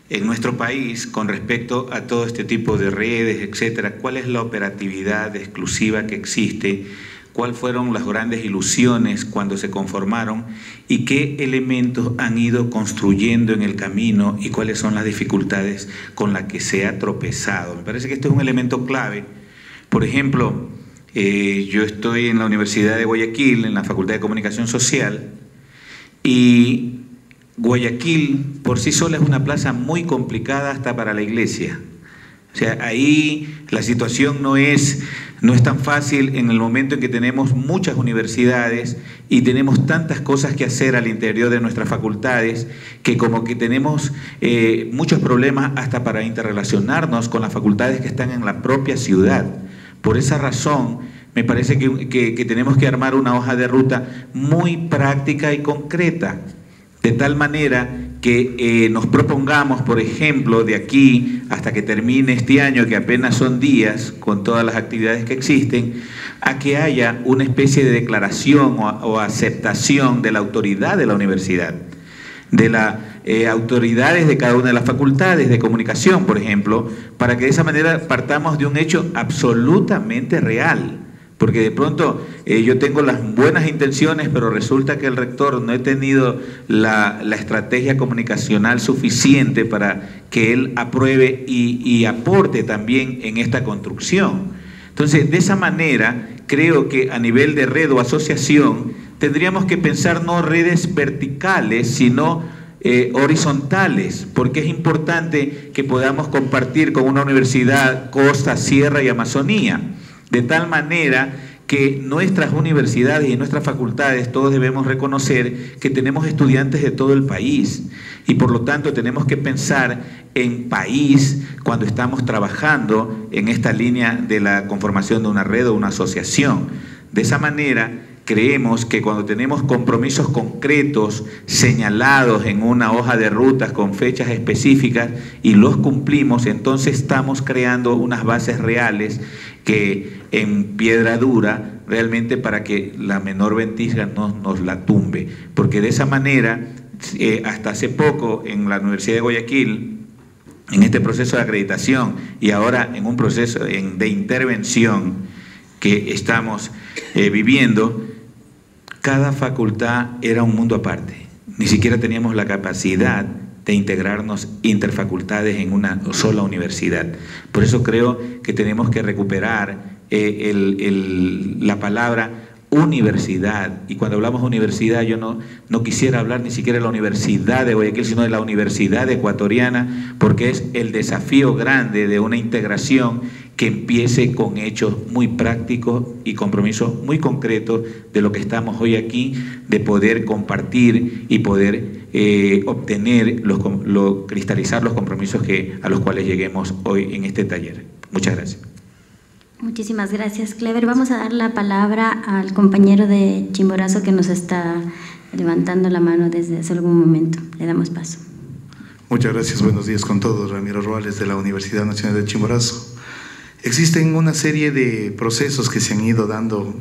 en nuestro país con respecto a todo este tipo de redes, etcétera. ¿Cuál es la operatividad exclusiva que existe? ¿Cuáles fueron las grandes ilusiones cuando se conformaron? ¿Y qué elementos han ido construyendo en el camino? ¿Y cuáles son las dificultades con las que se ha tropezado? Me parece que este es un elemento clave. Por ejemplo, yo estoy en la Universidad de Guayaquil, en la Facultad de Comunicación Social, y Guayaquil por sí sola es una plaza muy complicada hasta para la iglesia. O sea, ahí la situación no es tan fácil en el momento en que tenemos muchas universidades y tenemos tantas cosas que hacer al interior de nuestras facultades, que como que tenemos muchos problemas hasta para interrelacionarnos con las facultades que están en la propia ciudad. Por esa razón, me parece que tenemos que armar una hoja de ruta muy práctica y concreta, de tal manera que nos propongamos, por ejemplo, de aquí hasta que termine este año, que apenas son días con todas las actividades que existen, a que haya una especie de declaración o aceptación de la autoridad de la universidad, de las autoridades de cada una de las facultades de comunicación, por ejemplo, para que de esa manera partamos de un hecho absolutamente real. Porque de pronto yo tengo las buenas intenciones, pero resulta que el rector no he tenido la estrategia comunicacional suficiente para que él apruebe y aporte también en esta construcción. Entonces, de esa manera, creo que a nivel de red o asociación, tendríamos que pensar no redes verticales, sino horizontales, porque es importante que podamos compartir con una universidad costa, sierra y Amazonía. De tal manera que nuestras universidades y nuestras facultades, todos debemos reconocer que tenemos estudiantes de todo el país y por lo tanto tenemos que pensar en país cuando estamos trabajando en esta línea de la conformación de una red o una asociación. De esa manera, creemos que cuando tenemos compromisos concretos señalados en una hoja de rutas con fechas específicas y los cumplimos, entonces estamos creando unas bases reales que en piedra dura realmente para que la menor ventisca no nos la tumbe. Porque de esa manera, hasta hace poco en la Universidad de Guayaquil, en este proceso de acreditación y ahora en un proceso de intervención que estamos viviendo, cada facultad era un mundo aparte. Ni siquiera teníamos la capacidad de integrarnos interfacultades en una sola universidad. Por eso creo que tenemos que recuperar la palabra universidad. Y cuando hablamos de universidad, yo no quisiera hablar ni siquiera de la Universidad de Guayaquil, sino de la Universidad Ecuatoriana, porque es el desafío grande de una integración que empiece con hechos muy prácticos y compromisos muy concretos de lo que estamos hoy aquí, de poder compartir y poder obtener, cristalizar los compromisos a los cuales lleguemos hoy en este taller. Muchas gracias. Muchísimas gracias, Clever. Vamos a dar la palabra al compañero de Chimborazo que nos está levantando la mano desde hace algún momento. Le damos paso. Muchas gracias, buenos días con todos. Ramiro Ruales de la Universidad Nacional de Chimborazo. Existen una serie de procesos que se han ido dando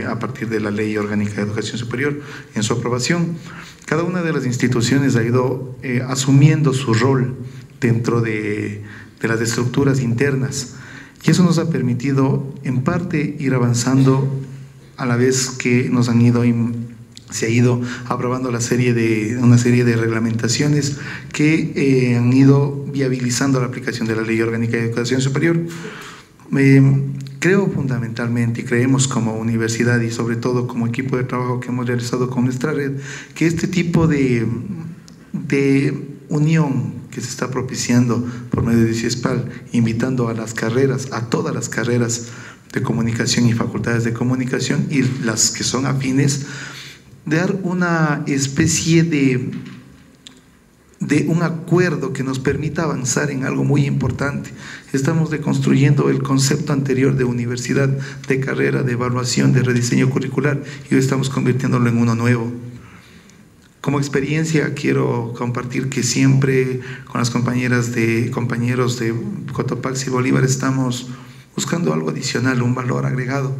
a partir de la Ley Orgánica de Educación Superior en su aprobación. Cada una de las instituciones ha ido asumiendo su rol dentro de las estructuras internas. Y eso nos ha permitido, en parte, ir avanzando a la vez que nos han ido se ha ido aprobando una serie de reglamentaciones que han ido viabilizando la aplicación de la Ley Orgánica de Educación Superior. Creo fundamentalmente, y creemos como universidad y sobre todo como equipo de trabajo que hemos realizado con nuestra red, que este tipo de unión que se está propiciando por medio de CIESPAL, invitando a las carreras, a todas las carreras de comunicación y facultades de comunicación y las que son afines, de dar una especie de un acuerdo que nos permita avanzar en algo muy importante. Estamos deconstruyendo el concepto anterior de universidad, de carrera, de evaluación, de rediseño curricular, y hoy estamos convirtiéndolo en uno nuevo. Como experiencia quiero compartir que siempre con las compañeros de Cotopaxi y Bolívar estamos buscando algo adicional, un valor agregado,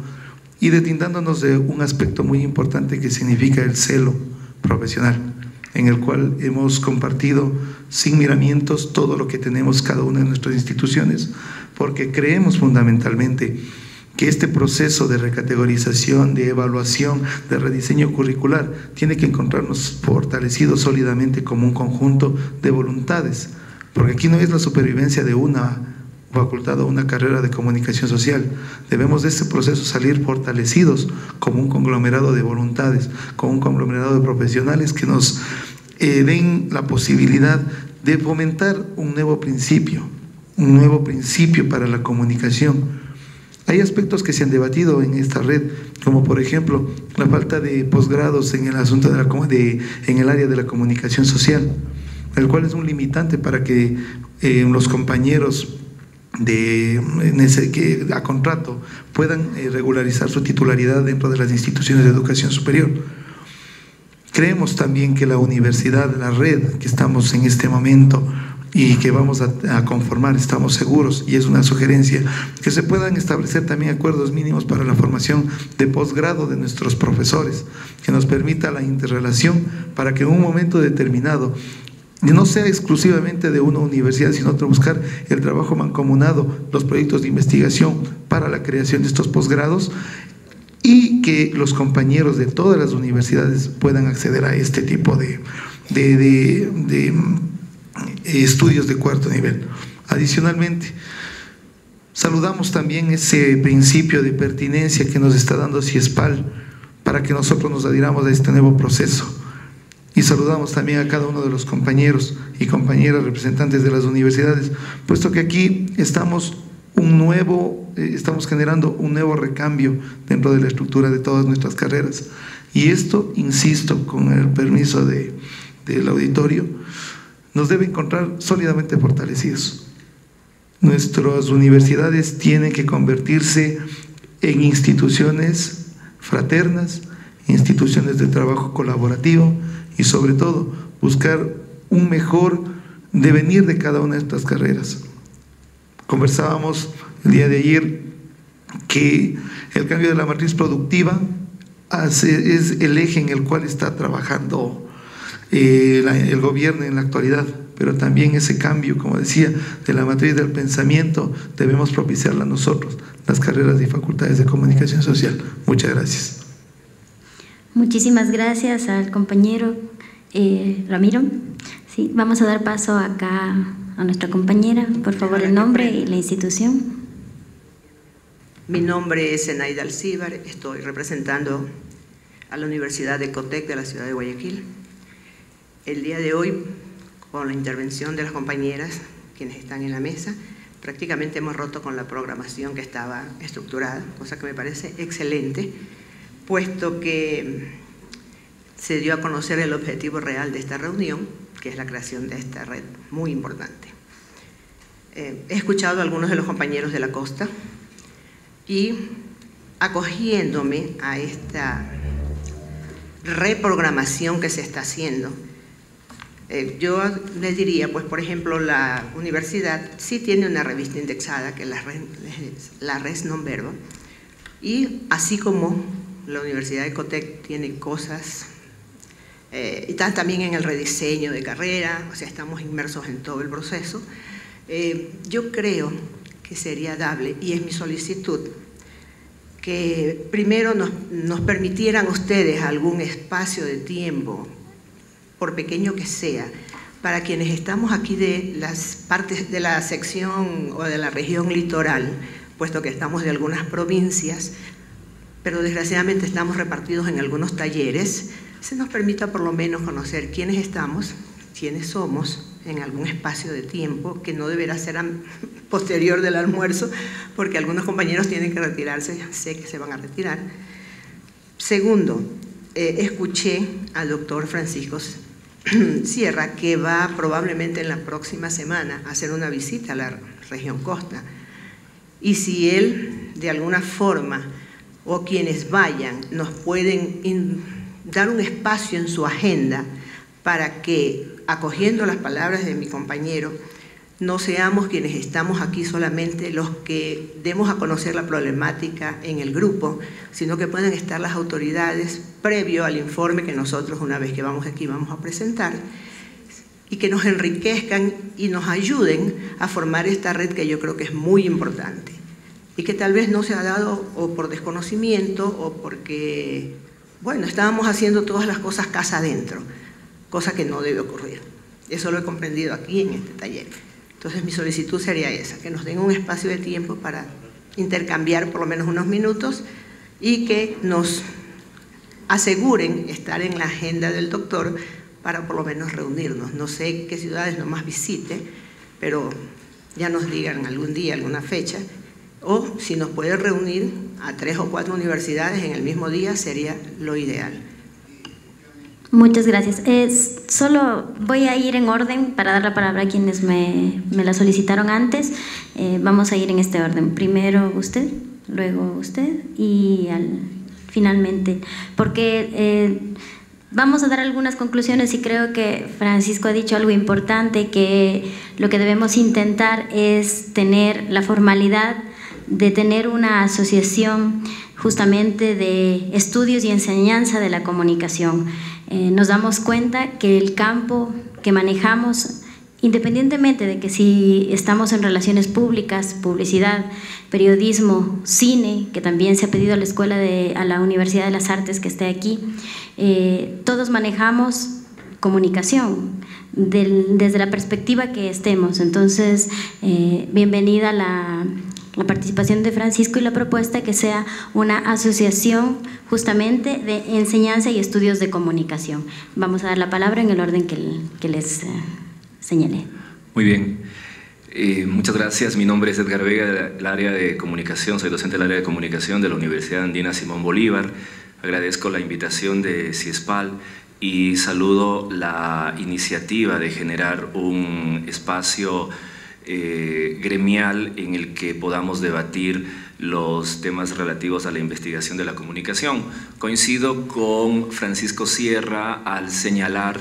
y deslindándonos de un aspecto muy importante que significa el celo profesional, en el cual hemos compartido sin miramientos todo lo que tenemos cada una de nuestras instituciones, porque creemos fundamentalmente que este proceso de recategorización, de evaluación, de rediseño curricular tiene que encontrarnos fortalecidos sólidamente como un conjunto de voluntades, porque aquí no es la supervivencia de una facultad o una carrera de comunicación social. Debemos de este proceso salir fortalecidos como un conglomerado de voluntades, como un conglomerado de profesionales que nos den la posibilidad de fomentar un nuevo principio para la comunicación. Hay aspectos que se han debatido en esta red, como por ejemplo la falta de posgrados en el asunto en el área de la comunicación social, el cual es un limitante para que los compañeros que a contrato puedan regularizar su titularidad dentro de las instituciones de educación superior. Creemos también que la universidad, la red que estamos en este momento y que vamos a conformar, estamos seguros, y es una sugerencia, que se puedan establecer también acuerdos mínimos para la formación de posgrado de nuestros profesores, que nos permita la interrelación para que en un momento determinado no sea exclusivamente de una universidad, sino buscar el trabajo mancomunado, los proyectos de investigación para la creación de estos posgrados, y que los compañeros de todas las universidades puedan acceder a este tipo de estudios de cuarto nivel. Adicionalmente, saludamos también ese principio de pertinencia que nos está dando CIESPAL para que nosotros nos adhiramos a este nuevo proceso. Y saludamos también a cada uno de los compañeros y compañeras representantes de las universidades, puesto que aquí estamos generando un nuevo recambio dentro de la estructura de todas nuestras carreras. Y esto, insisto, con el permiso del auditorio, nos debe encontrar sólidamente fortalecidos. Nuestras universidades tienen que convertirse en instituciones fraternas, instituciones de trabajo colaborativo, y sobre todo buscar un mejor devenir de cada una de estas carreras. Conversábamos el día de ayer que el cambio de la matriz productiva es el eje en el cual está trabajando el gobierno en la actualidad, pero también ese cambio, como decía, de la matriz del pensamiento debemos propiciarla nosotros, las carreras y facultades de comunicación social. Muchas gracias. Muchísimas gracias al compañero Ramiro. Sí, vamos a dar paso acá a nuestra compañera. Por favor, el nombre y la institución. Mi nombre es Zenaida Alcíbar, estoy representando a la Universidad de Ecotec de la ciudad de Guayaquil. El día de hoy, con la intervención de las compañeras quienes están en la mesa, prácticamente hemos roto con la programación que estaba estructurada, cosa que me parece excelente, puesto que se dio a conocer el objetivo real de esta reunión, que es la creación de esta red muy importante. He escuchado a algunos de los compañeros de la costa y acogiéndome a esta reprogramación que se está haciendo, yo les diría, pues por ejemplo, la universidad sí tiene una revista indexada, que es la Res Non Verba, y así como la Universidad de Ecotec tiene cosas, y también en el rediseño de carrera, o sea, estamos inmersos en todo el proceso. Yo creo que sería dable, y es mi solicitud, que primero nos permitieran ustedes algún espacio de tiempo, por pequeño que sea, para quienes estamos aquí de las partes de la sección o de la región litoral, puesto que estamos de algunas provincias, pero desgraciadamente estamos repartidos en algunos talleres, se nos permita por lo menos conocer quiénes estamos, quiénes somos, en algún espacio de tiempo, que no deberá ser posterior del almuerzo, porque algunos compañeros tienen que retirarse, sé que se van a retirar. Segundo, escuché al doctor Francisco Sierra, que va probablemente en la próxima semana a hacer una visita a la región costa. Y si él, de alguna forma, o quienes vayan, nos pueden dar un espacio en su agenda para que, acogiendo las palabras de mi compañero, no seamos quienes estamos aquí solamente los que demos a conocer la problemática en el grupo, sino que puedan estar las autoridades previo al informe que nosotros, una vez que vamos aquí, vamos a presentar, y que nos enriquezcan y nos ayuden a formar esta red que yo creo que es muy importante y que tal vez no se ha dado o por desconocimiento o porque, bueno, estábamos haciendo todas las cosas casa adentro, cosa que no debe ocurrir. Eso lo he comprendido aquí en este taller. Entonces mi solicitud sería esa, que nos den un espacio de tiempo para intercambiar por lo menos unos minutos y que nos aseguren estar en la agenda del doctor para por lo menos reunirnos. No sé qué ciudades nomás visite, pero ya nos digan algún día, alguna fecha, o si nos puede reunir a 3 o 4 universidades en el mismo día sería lo ideal. Muchas gracias. Solo voy a ir en orden para dar la palabra a quienes me la solicitaron antes. Vamos a ir en este orden. Primero usted, luego usted y finalmente, porque vamos a dar algunas conclusiones y creo que Francisco ha dicho algo importante, que lo que debemos intentar es tener la formalidad de tener una asociación justamente de estudios y enseñanza de la comunicación. Nos damos cuenta que el campo que manejamos, independientemente de que si estamos en relaciones públicas, publicidad, periodismo, cine, que también se ha pedido a la escuela a la Universidad de las Artes que esté aquí, todos manejamos comunicación desde la perspectiva que estemos. Entonces, bienvenida la participación de Francisco y la propuesta que sea una asociación justamente de enseñanza y estudios de comunicación. Vamos a dar la palabra en el orden que les señalé. Muy bien. Muchas gracias. Mi nombre es Edgar Vega, del área de comunicación. Soy docente del área de comunicación de la Universidad Andina Simón Bolívar. Agradezco la invitación de CIESPAL y saludo la iniciativa de generar un espacio gremial en el que podamos debatir los temas relativos a la investigación de la comunicación. Coincido con Francisco Sierra al señalar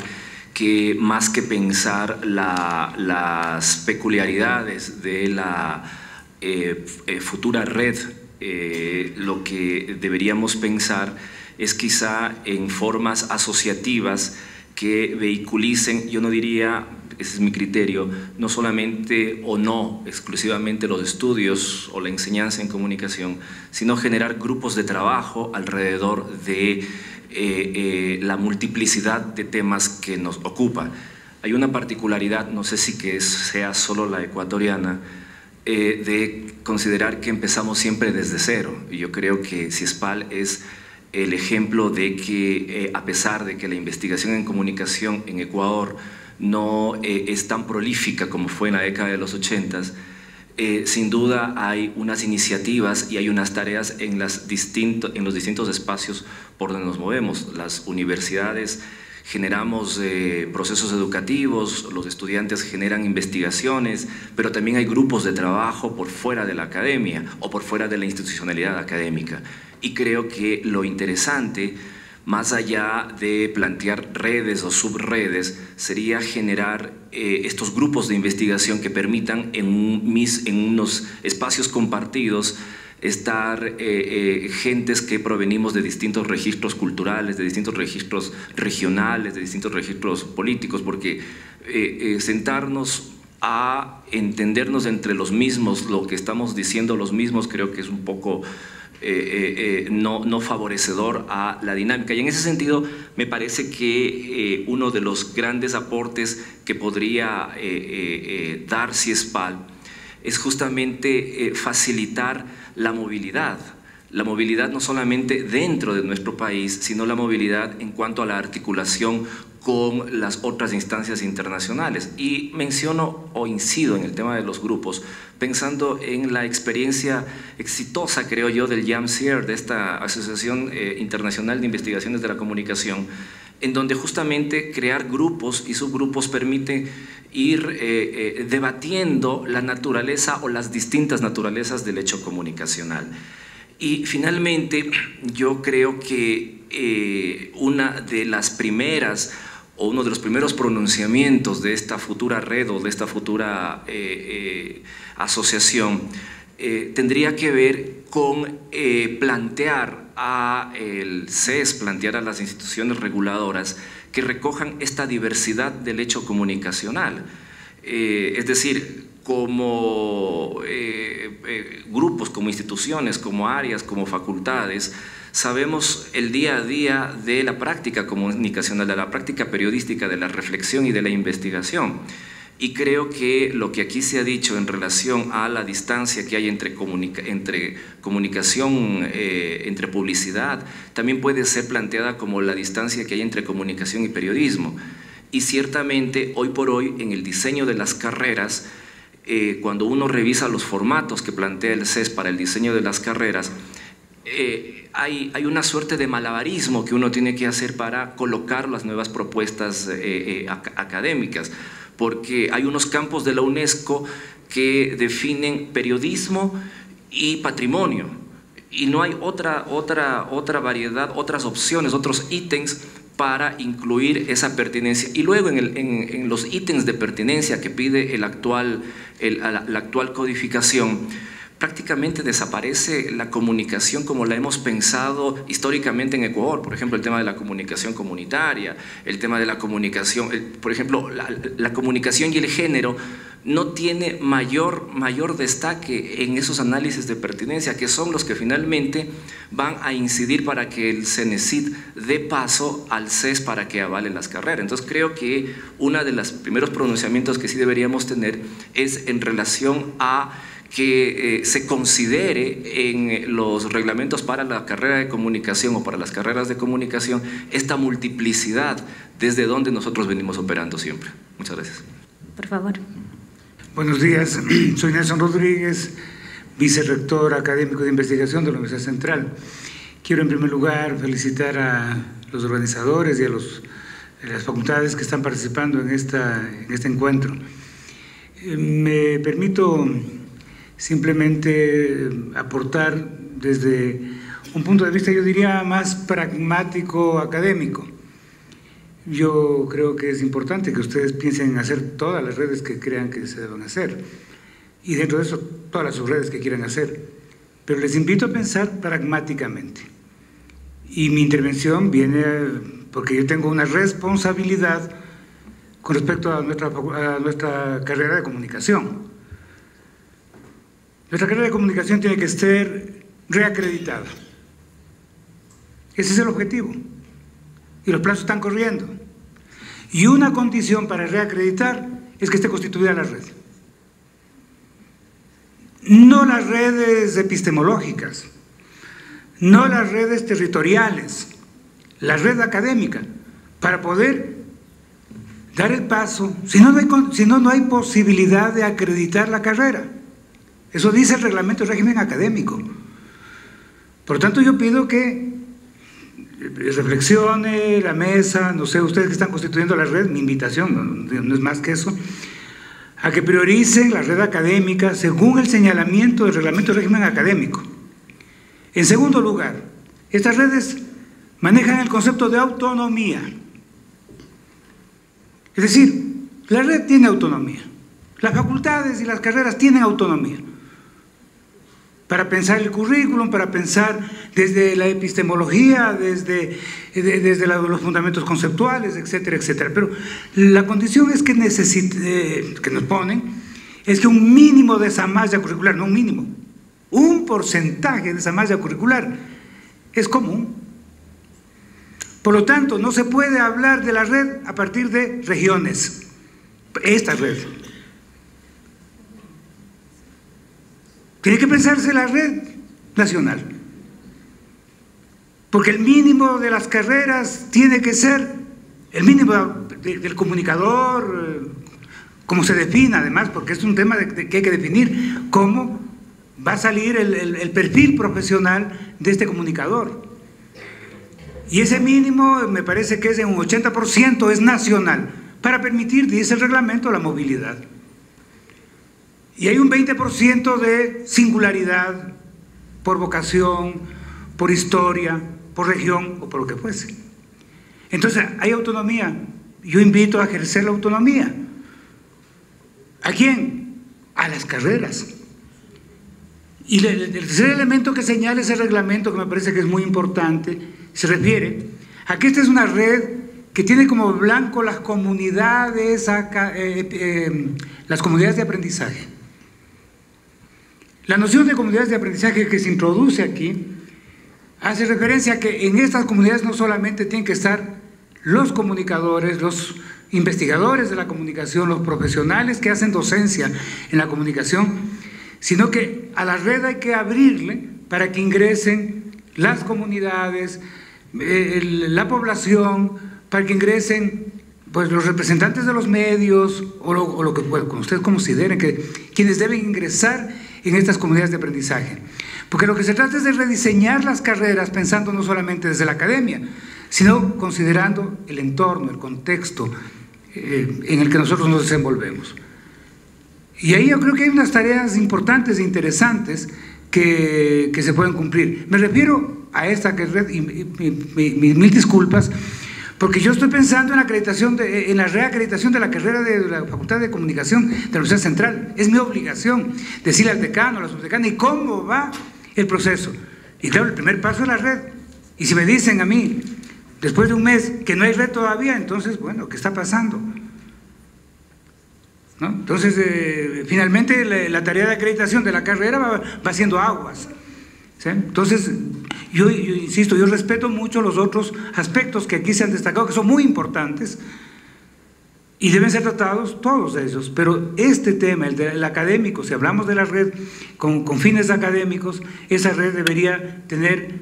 que más que pensar las peculiaridades de la futura red, lo que deberíamos pensar es quizá en formas asociativas que vehiculicen, yo no diría, ese es mi criterio, no solamente o no exclusivamente los estudios o la enseñanza en comunicación, sino generar grupos de trabajo alrededor de la multiplicidad de temas que nos ocupa. Hay una particularidad, no sé si sea solo la ecuatoriana, de considerar que empezamos siempre desde cero. Y yo creo que CIESPAL es el ejemplo de que a pesar de que la investigación en comunicación en Ecuador no es tan prolífica como fue en la década de los 80s, sin duda hay unas iniciativas y hay unas tareas en los distintos espacios por donde nos movemos. Las universidades generamos procesos educativos, los estudiantes generan investigaciones, pero también hay grupos de trabajo por fuera de la academia o por fuera de la institucionalidad académica. Y creo que lo interesante, más allá de plantear redes o subredes, sería generar estos grupos de investigación que permitan en unos espacios compartidos estar gentes que provenimos de distintos registros culturales, de distintos registros regionales, de distintos registros políticos, porque sentarnos a entendernos entre los mismos, lo que estamos diciendo los mismos creo que es un poco no favorecedor a la dinámica. Y en ese sentido me parece que uno de los grandes aportes que podría dar CIESPAL es justamente facilitar la movilidad no solamente dentro de nuestro país, sino la movilidad en cuanto a la articulación con las otras instancias internacionales. Y menciono o incido en el tema de los grupos, pensando en la experiencia exitosa, creo yo, del JAMCIER, de esta Asociación Internacional de Investigaciones de la Comunicación, en donde justamente crear grupos y subgrupos permite ir debatiendo la naturaleza o las distintas naturalezas del hecho comunicacional. Y finalmente, yo creo que una de las primeras o uno de los primeros pronunciamientos de esta futura red o de esta futura asociación tendría que ver con plantear al CES, plantear a las instituciones reguladoras que recojan esta diversidad del hecho comunicacional. Es decir, como grupos, como instituciones, como áreas, como facultades, sabemos el día a día de la práctica comunicacional, de la práctica periodística, de la reflexión y de la investigación. Y creo que lo que aquí se ha dicho en relación a la distancia que hay entre comunicación, entre publicidad, también puede ser planteada como la distancia que hay entre comunicación y periodismo. Y ciertamente, hoy por hoy, en el diseño de las carreras, cuando uno revisa los formatos que plantea el CES para el diseño de las carreras, hay una suerte de malabarismo que uno tiene que hacer para colocar las nuevas propuestas académicas, porque hay unos campos de la UNESCO que definen periodismo y patrimonio, y no hay otra variedad, otras opciones, otros ítems para incluir esa pertinencia. Y luego en los ítems de pertinencia que pide la actual codificación, prácticamente desaparece la comunicación como la hemos pensado históricamente en Ecuador. Por ejemplo, el tema de la comunicación comunitaria, el tema de la comunicación, por ejemplo, la comunicación y el género no tiene mayor destaque en esos análisis de pertinencia, que son los que finalmente van a incidir para que el CENESID dé paso al CES para que avale las carreras. Entonces creo que uno de los primeros pronunciamientos que sí deberíamos tener es en relación a que se considere en los reglamentos para la carrera de comunicación o para las carreras de comunicación esta multiplicidad desde donde nosotros venimos operando siempre. Muchas gracias. Por favor. Buenos días, soy Nelson Rodríguez, vicerrector académico de investigación de la Universidad Central. Quiero en primer lugar felicitar a los organizadores y a las facultades que están participando en este encuentro. Me permito simplemente aportar desde un punto de vista, yo diría, más pragmático académico. Yo creo que es importante que ustedes piensen en hacer todas las redes que crean que se deben hacer, y dentro de eso todas las subredes que quieran hacer, pero les invito a pensar pragmáticamente. Y mi intervención viene porque yo tengo una responsabilidad con respecto a nuestra carrera de comunicación. Nuestra carrera de comunicación tiene que ser reacreditada. Ese es el objetivo. Y los plazos están corriendo. Y una condición para reacreditar es que esté constituida la red. No las redes epistemológicas, no las redes territoriales, la red académica, para poder dar el paso, si no, no hay posibilidad de acreditar la carrera. Eso dice el reglamento de régimen académico. Por lo tanto, yo pido que reflexione la mesa, no sé, ustedes que están constituyendo la red, mi invitación, no es más que eso, a que prioricen la red académica según el señalamiento del reglamento de régimen académico. En segundo lugar, estas redes manejan el concepto de autonomía. Es decir, la red tiene autonomía, las facultades y las carreras tienen autonomía. para pensar el currículum, para pensar desde la epistemología, desde los fundamentos conceptuales, etcétera, etcétera. Pero la condición es que nos ponen es que un mínimo de esa malla curricular, no un mínimo, un porcentaje de esa malla curricular es común. Por lo tanto, no se puede hablar de la red a partir de regiones. Esta red. Tiene que pensarse la red nacional. Porque el mínimo de las carreras tiene que ser el mínimo del comunicador, como se defina además, porque es un tema que hay que definir cómo va a salir el perfil profesional de este comunicador. Y ese mínimo me parece que es de un 80% es nacional, para permitir, dice el reglamento, la movilidad. Y hay un 20% de singularidad por vocación, por historia, por región o por lo que fuese. Entonces, hay autonomía. Yo invito a ejercer la autonomía. ¿A quién? A las carreras. Y el tercer elemento que señala ese reglamento, que me parece que es muy importante, se refiere a que esta es una red que tiene como blanco las comunidades de aprendizaje. La noción de comunidades de aprendizaje que se introduce aquí hace referencia a que en estas comunidades no solamente tienen que estar los comunicadores, los investigadores de la comunicación, los profesionales que hacen docencia en la comunicación, sino que a la red hay que abrirle para que ingresen las comunidades, la población, para que ingresen pues, los representantes de los medios o lo que ustedes consideren que quienes deben ingresar en estas comunidades de aprendizaje. Porque lo que se trata es de rediseñar las carreras pensando no solamente desde la academia, sino considerando el entorno, el contexto en el que nosotros nos desenvolvemos. Y ahí yo creo que hay unas tareas importantes e interesantes que se pueden cumplir. Me refiero a esta que mil disculpas, porque yo estoy pensando en la acreditación, en la reacreditación de la carrera de la Facultad de Comunicación de la Universidad Central. Es mi obligación decirle al decano, a la subdecana, y cómo va el proceso. Y claro, el primer paso es la red. Y si me dicen a mí, después de un mes, que no hay red todavía, entonces, bueno, ¿qué está pasando? ¿No? Entonces, finalmente la tarea de acreditación de la carrera va haciendo aguas. ¿Sí? Entonces, yo insisto, yo respeto mucho los otros aspectos que aquí se han destacado, que son muy importantes y deben ser tratados todos ellos, pero este tema, el académico, si hablamos de la red con fines académicos, esa red debería tener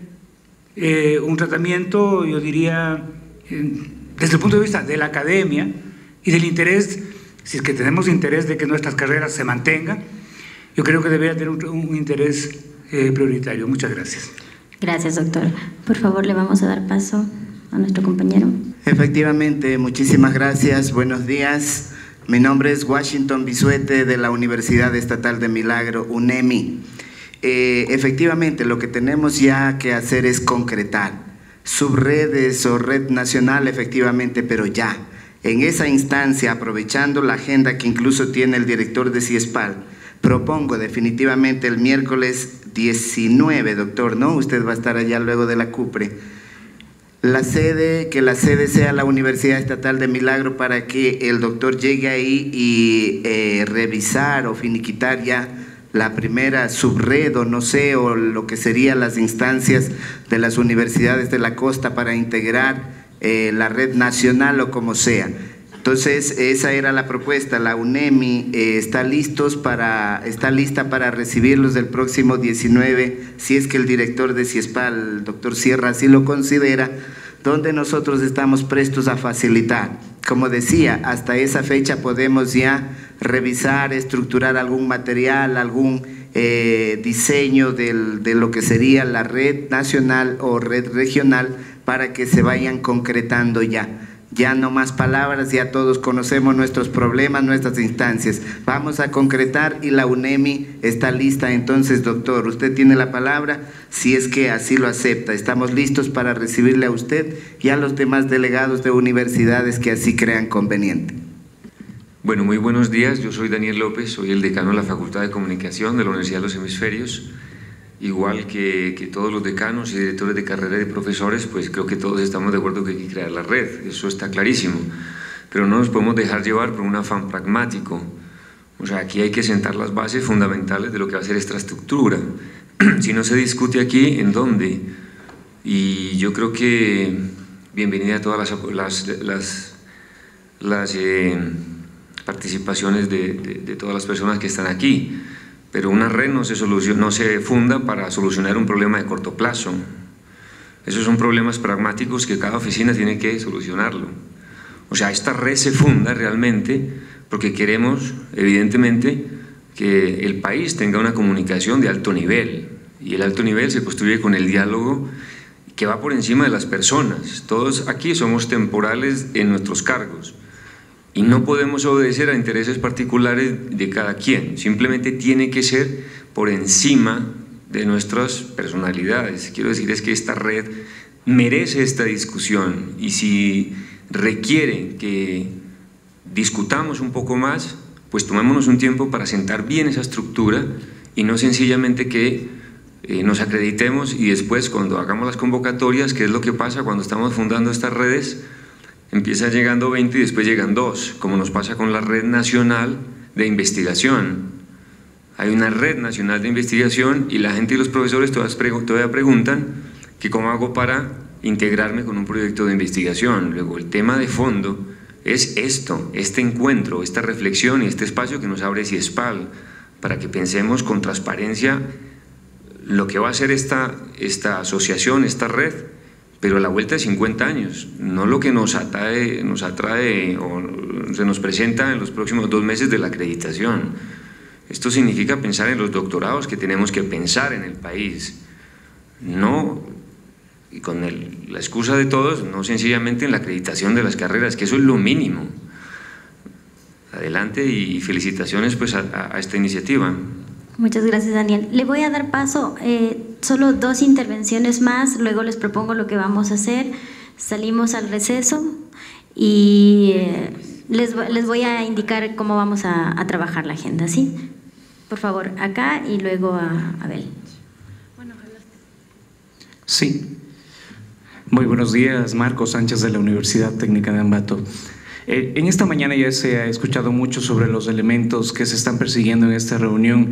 un tratamiento, yo diría, desde el punto de vista de la academia y del interés, si es que tenemos interés de que nuestras carreras se mantengan, yo creo que debería tener un interés prioritario. Muchas gracias. Gracias, doctor. Por favor, le vamos a dar paso a nuestro compañero. Efectivamente, muchísimas gracias. Buenos días. Mi nombre es Washington Bisuete de la Universidad Estatal de Milagro, UNEMI. Efectivamente, lo que tenemos ya que hacer es concretar subredes o red nacional, efectivamente, pero ya. En esa instancia, aprovechando la agenda que incluso tiene el director de CIESPAL, propongo definitivamente el miércoles 19, doctor, ¿no? Usted va a estar allá luego de la cupre. Que la sede sea la Universidad Estatal de Milagro para que el doctor llegue ahí y revisar o finiquitar ya la primera subred o no sé, o lo que serían las instancias de las universidades de la costa para integrar la red nacional o como sea. Entonces, esa era la propuesta. La UNEMI está lista para recibirlos el próximo 19, si es que el director de CIESPAL, el doctor Sierra, así lo considera, donde nosotros estamos prestos a facilitar. Como decía, hasta esa fecha podemos ya revisar, estructurar algún material, algún diseño de lo que sería la red nacional o red regional para que se vayan concretando ya. Ya no más palabras, ya todos conocemos nuestros problemas, nuestras instancias. Vamos a concretar y la UNEMI está lista. Entonces, doctor, usted tiene la palabra si es que así lo acepta. Estamos listos para recibirle a usted y a los demás delegados de universidades que así crean conveniente. Bueno, muy buenos días. Yo soy Daniel López, soy el decano de la Facultad de Comunicación de la Universidad de los Hemisferios. igual que todos los decanos y directores de carrera y profesores, pues creo que todos estamos de acuerdo que hay que crear la red, eso está clarísimo, pero no nos podemos dejar llevar por un afán pragmático. O sea, aquí hay que sentar las bases fundamentales de lo que va a ser esta estructura. Si no se discute aquí, ¿en dónde? Y yo creo que bienvenida a todas las participaciones de todas las personas que están aquí, pero una red no se funda para solucionar un problema de corto plazo. Esos son problemas pragmáticos que cada oficina tiene que solucionarlo. O sea, esta red se funda realmente porque queremos, evidentemente, que el país tenga una comunicación de alto nivel, y el alto nivel se construye con el diálogo que va por encima de las personas. Todos aquí somos temporales en nuestros cargos y no podemos obedecer a intereses particulares de cada quien, simplemente tiene que ser por encima de nuestras personalidades. Quiero decir es que esta red merece esta discusión, y si requiere que discutamos un poco más, pues tomémonos un tiempo para sentar bien esa estructura y no sencillamente que nos acreditemos y después cuando hagamos las convocatorias, que es lo que pasa cuando estamos fundando estas redes, empiezan llegando 20 y después llegan 2, como nos pasa con la Red Nacional de Investigación. Hay una Red Nacional de Investigación y la gente y los profesores todavía preguntan que cómo hago para integrarme con un proyecto de investigación. Luego el tema de fondo es este encuentro, esta reflexión y este espacio que nos abre CIESPAL para que pensemos con transparencia lo que va a ser esta asociación, esta red, pero a la vuelta de 50 años, no lo que nos atrae o se nos presenta en los próximos 2 meses de la acreditación. Esto significa pensar en los doctorados que tenemos que pensar en el país, no, y con la excusa de todos, no sencillamente en la acreditación de las carreras, que eso es lo mínimo. Adelante y felicitaciones pues a esta iniciativa. Muchas gracias, Daniel. Le voy a dar paso, solo 2 intervenciones más, luego les propongo lo que vamos a hacer. Salimos al receso y les voy a indicar cómo vamos a trabajar la agenda, ¿sí? Por favor, acá y luego a Abel. Sí. Muy buenos días, Marco Sánchez de la Universidad Técnica de Ambato. En esta mañana ya se ha escuchado mucho sobre los elementos que se están persiguiendo en esta reunión.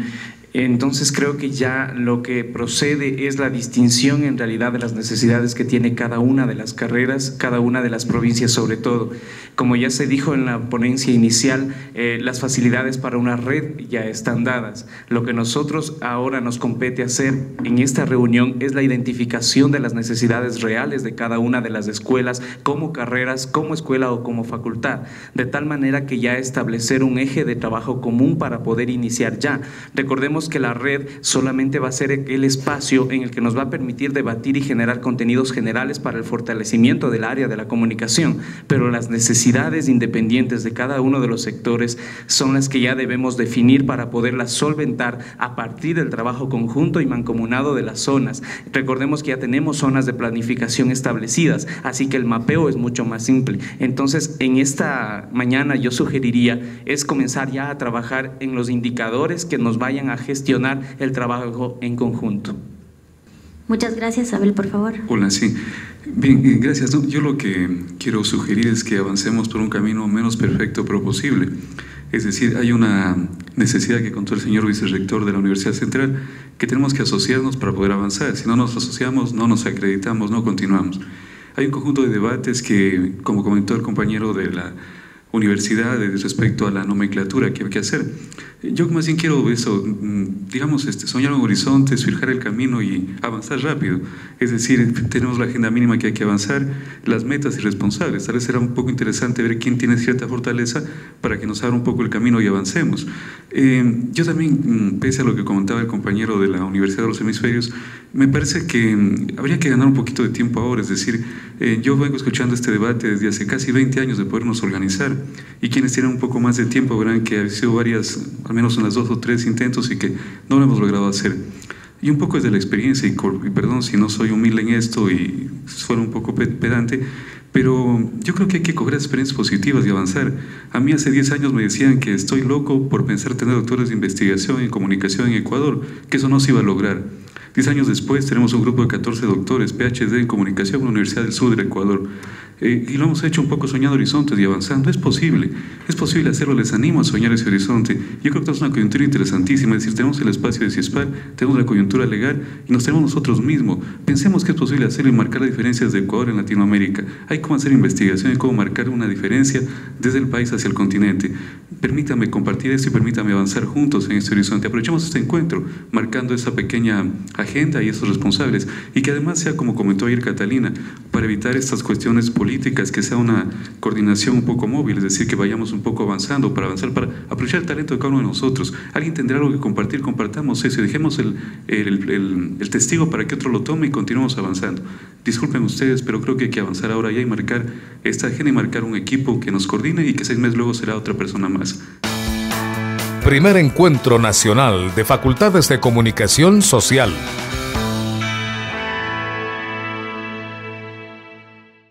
Entonces creo que ya lo que procede es la distinción en realidad de las necesidades que tiene cada una de las carreras, cada una de las provincias sobre todo. Como ya se dijo en la ponencia inicial, las facilidades para una red ya están dadas. Lo que nosotros ahora nos compete hacer en esta reunión es la identificación de las necesidades reales de cada una de las escuelas, como carreras, como escuela o como facultad, de tal manera que ya establecer un eje de trabajo común para poder iniciar ya. Recordemos que la red solamente va a ser el espacio en el que nos va a permitir debatir y generar contenidos generales para el fortalecimiento del área de la comunicación, pero las necesidades independientes de cada uno de los sectores son las que ya debemos definir para poderlas solventar a partir del trabajo conjunto y mancomunado de las zonas. Recordemos que ya tenemos zonas de planificación establecidas, así que el mapeo es mucho más simple. Entonces, en esta mañana yo sugeriría es comenzar ya a trabajar en los indicadores que nos vayan a gestionar el trabajo en conjunto. Muchas gracias, Abel, por favor. Hola, sí. Bien, gracias. Yo lo que quiero sugerir es que avancemos por un camino menos perfecto pero posible. Es decir, hay una necesidad que contó el señor vicerrector de la Universidad Central, que tenemos que asociarnos para poder avanzar. Si no nos asociamos, no nos acreditamos, no continuamos. Hay un conjunto de debates que, como comentó el compañero de la universidad, respecto a la nomenclatura que hay que hacer. Yo más bien quiero eso, digamos, soñar un horizonte, fijar el camino y avanzar rápido. Es decir, tenemos la agenda mínima que hay que avanzar, las metas y responsables. Tal vez será un poco interesante ver quién tiene cierta fortaleza para que nos abra un poco el camino y avancemos. Yo también, pese a lo que comentaba el compañero de la Universidad de los Hemisferios, me parece que habría que ganar un poquito de tiempo ahora. Es decir, yo vengo escuchando este debate desde hace casi 20 años de podernos organizar, y quienes tienen un poco más de tiempo verán que ha sido varias, al menos unas 2 o 3 intentos y que no lo hemos logrado hacer. Y un poco es de la experiencia, y perdón si no soy humilde en esto y suena un poco pedante, pero yo creo que hay que coger experiencias positivas y avanzar. A mí hace 10 años me decían que estoy loco por pensar tener doctores de investigación en comunicación en Ecuador, que eso no se iba a lograr. 10 años después tenemos un grupo de 14 doctores, PhD en comunicación en la Universidad del Sur del Ecuador. Y lo hemos hecho un poco soñando horizontes y avanzando. Es posible hacerlo, les animo a soñar ese horizonte. Yo creo que es una coyuntura interesantísima, es decir, tenemos el espacio de CIESPAR, tenemos la coyuntura legal y nos tenemos nosotros mismos. Pensemos que es posible hacerlo y marcar las diferencias de Ecuador en Latinoamérica. Hay cómo hacer investigación y cómo marcar una diferencia desde el país hacia el continente. Permítame compartir esto y permítame avanzar juntos en este horizonte. Aprovechemos este encuentro, marcando esa pequeña agenda y estos responsables, y que además sea, como comentó ayer Catalina, para evitar estas cuestiones políticas, que sea una coordinación un poco móvil, es decir, que vayamos un poco avanzando, para aprovechar el talento de cada uno de nosotros. Alguien tendrá algo que compartir, compartamos eso y dejemos el testigo para que otro lo tome y continuemos avanzando. Disculpen ustedes, pero creo que hay que avanzar ahora ya y marcar esta agenda y marcar un equipo que nos coordine y que 6 meses luego será otra persona más. Primer Encuentro Nacional de Facultades de Comunicación Social.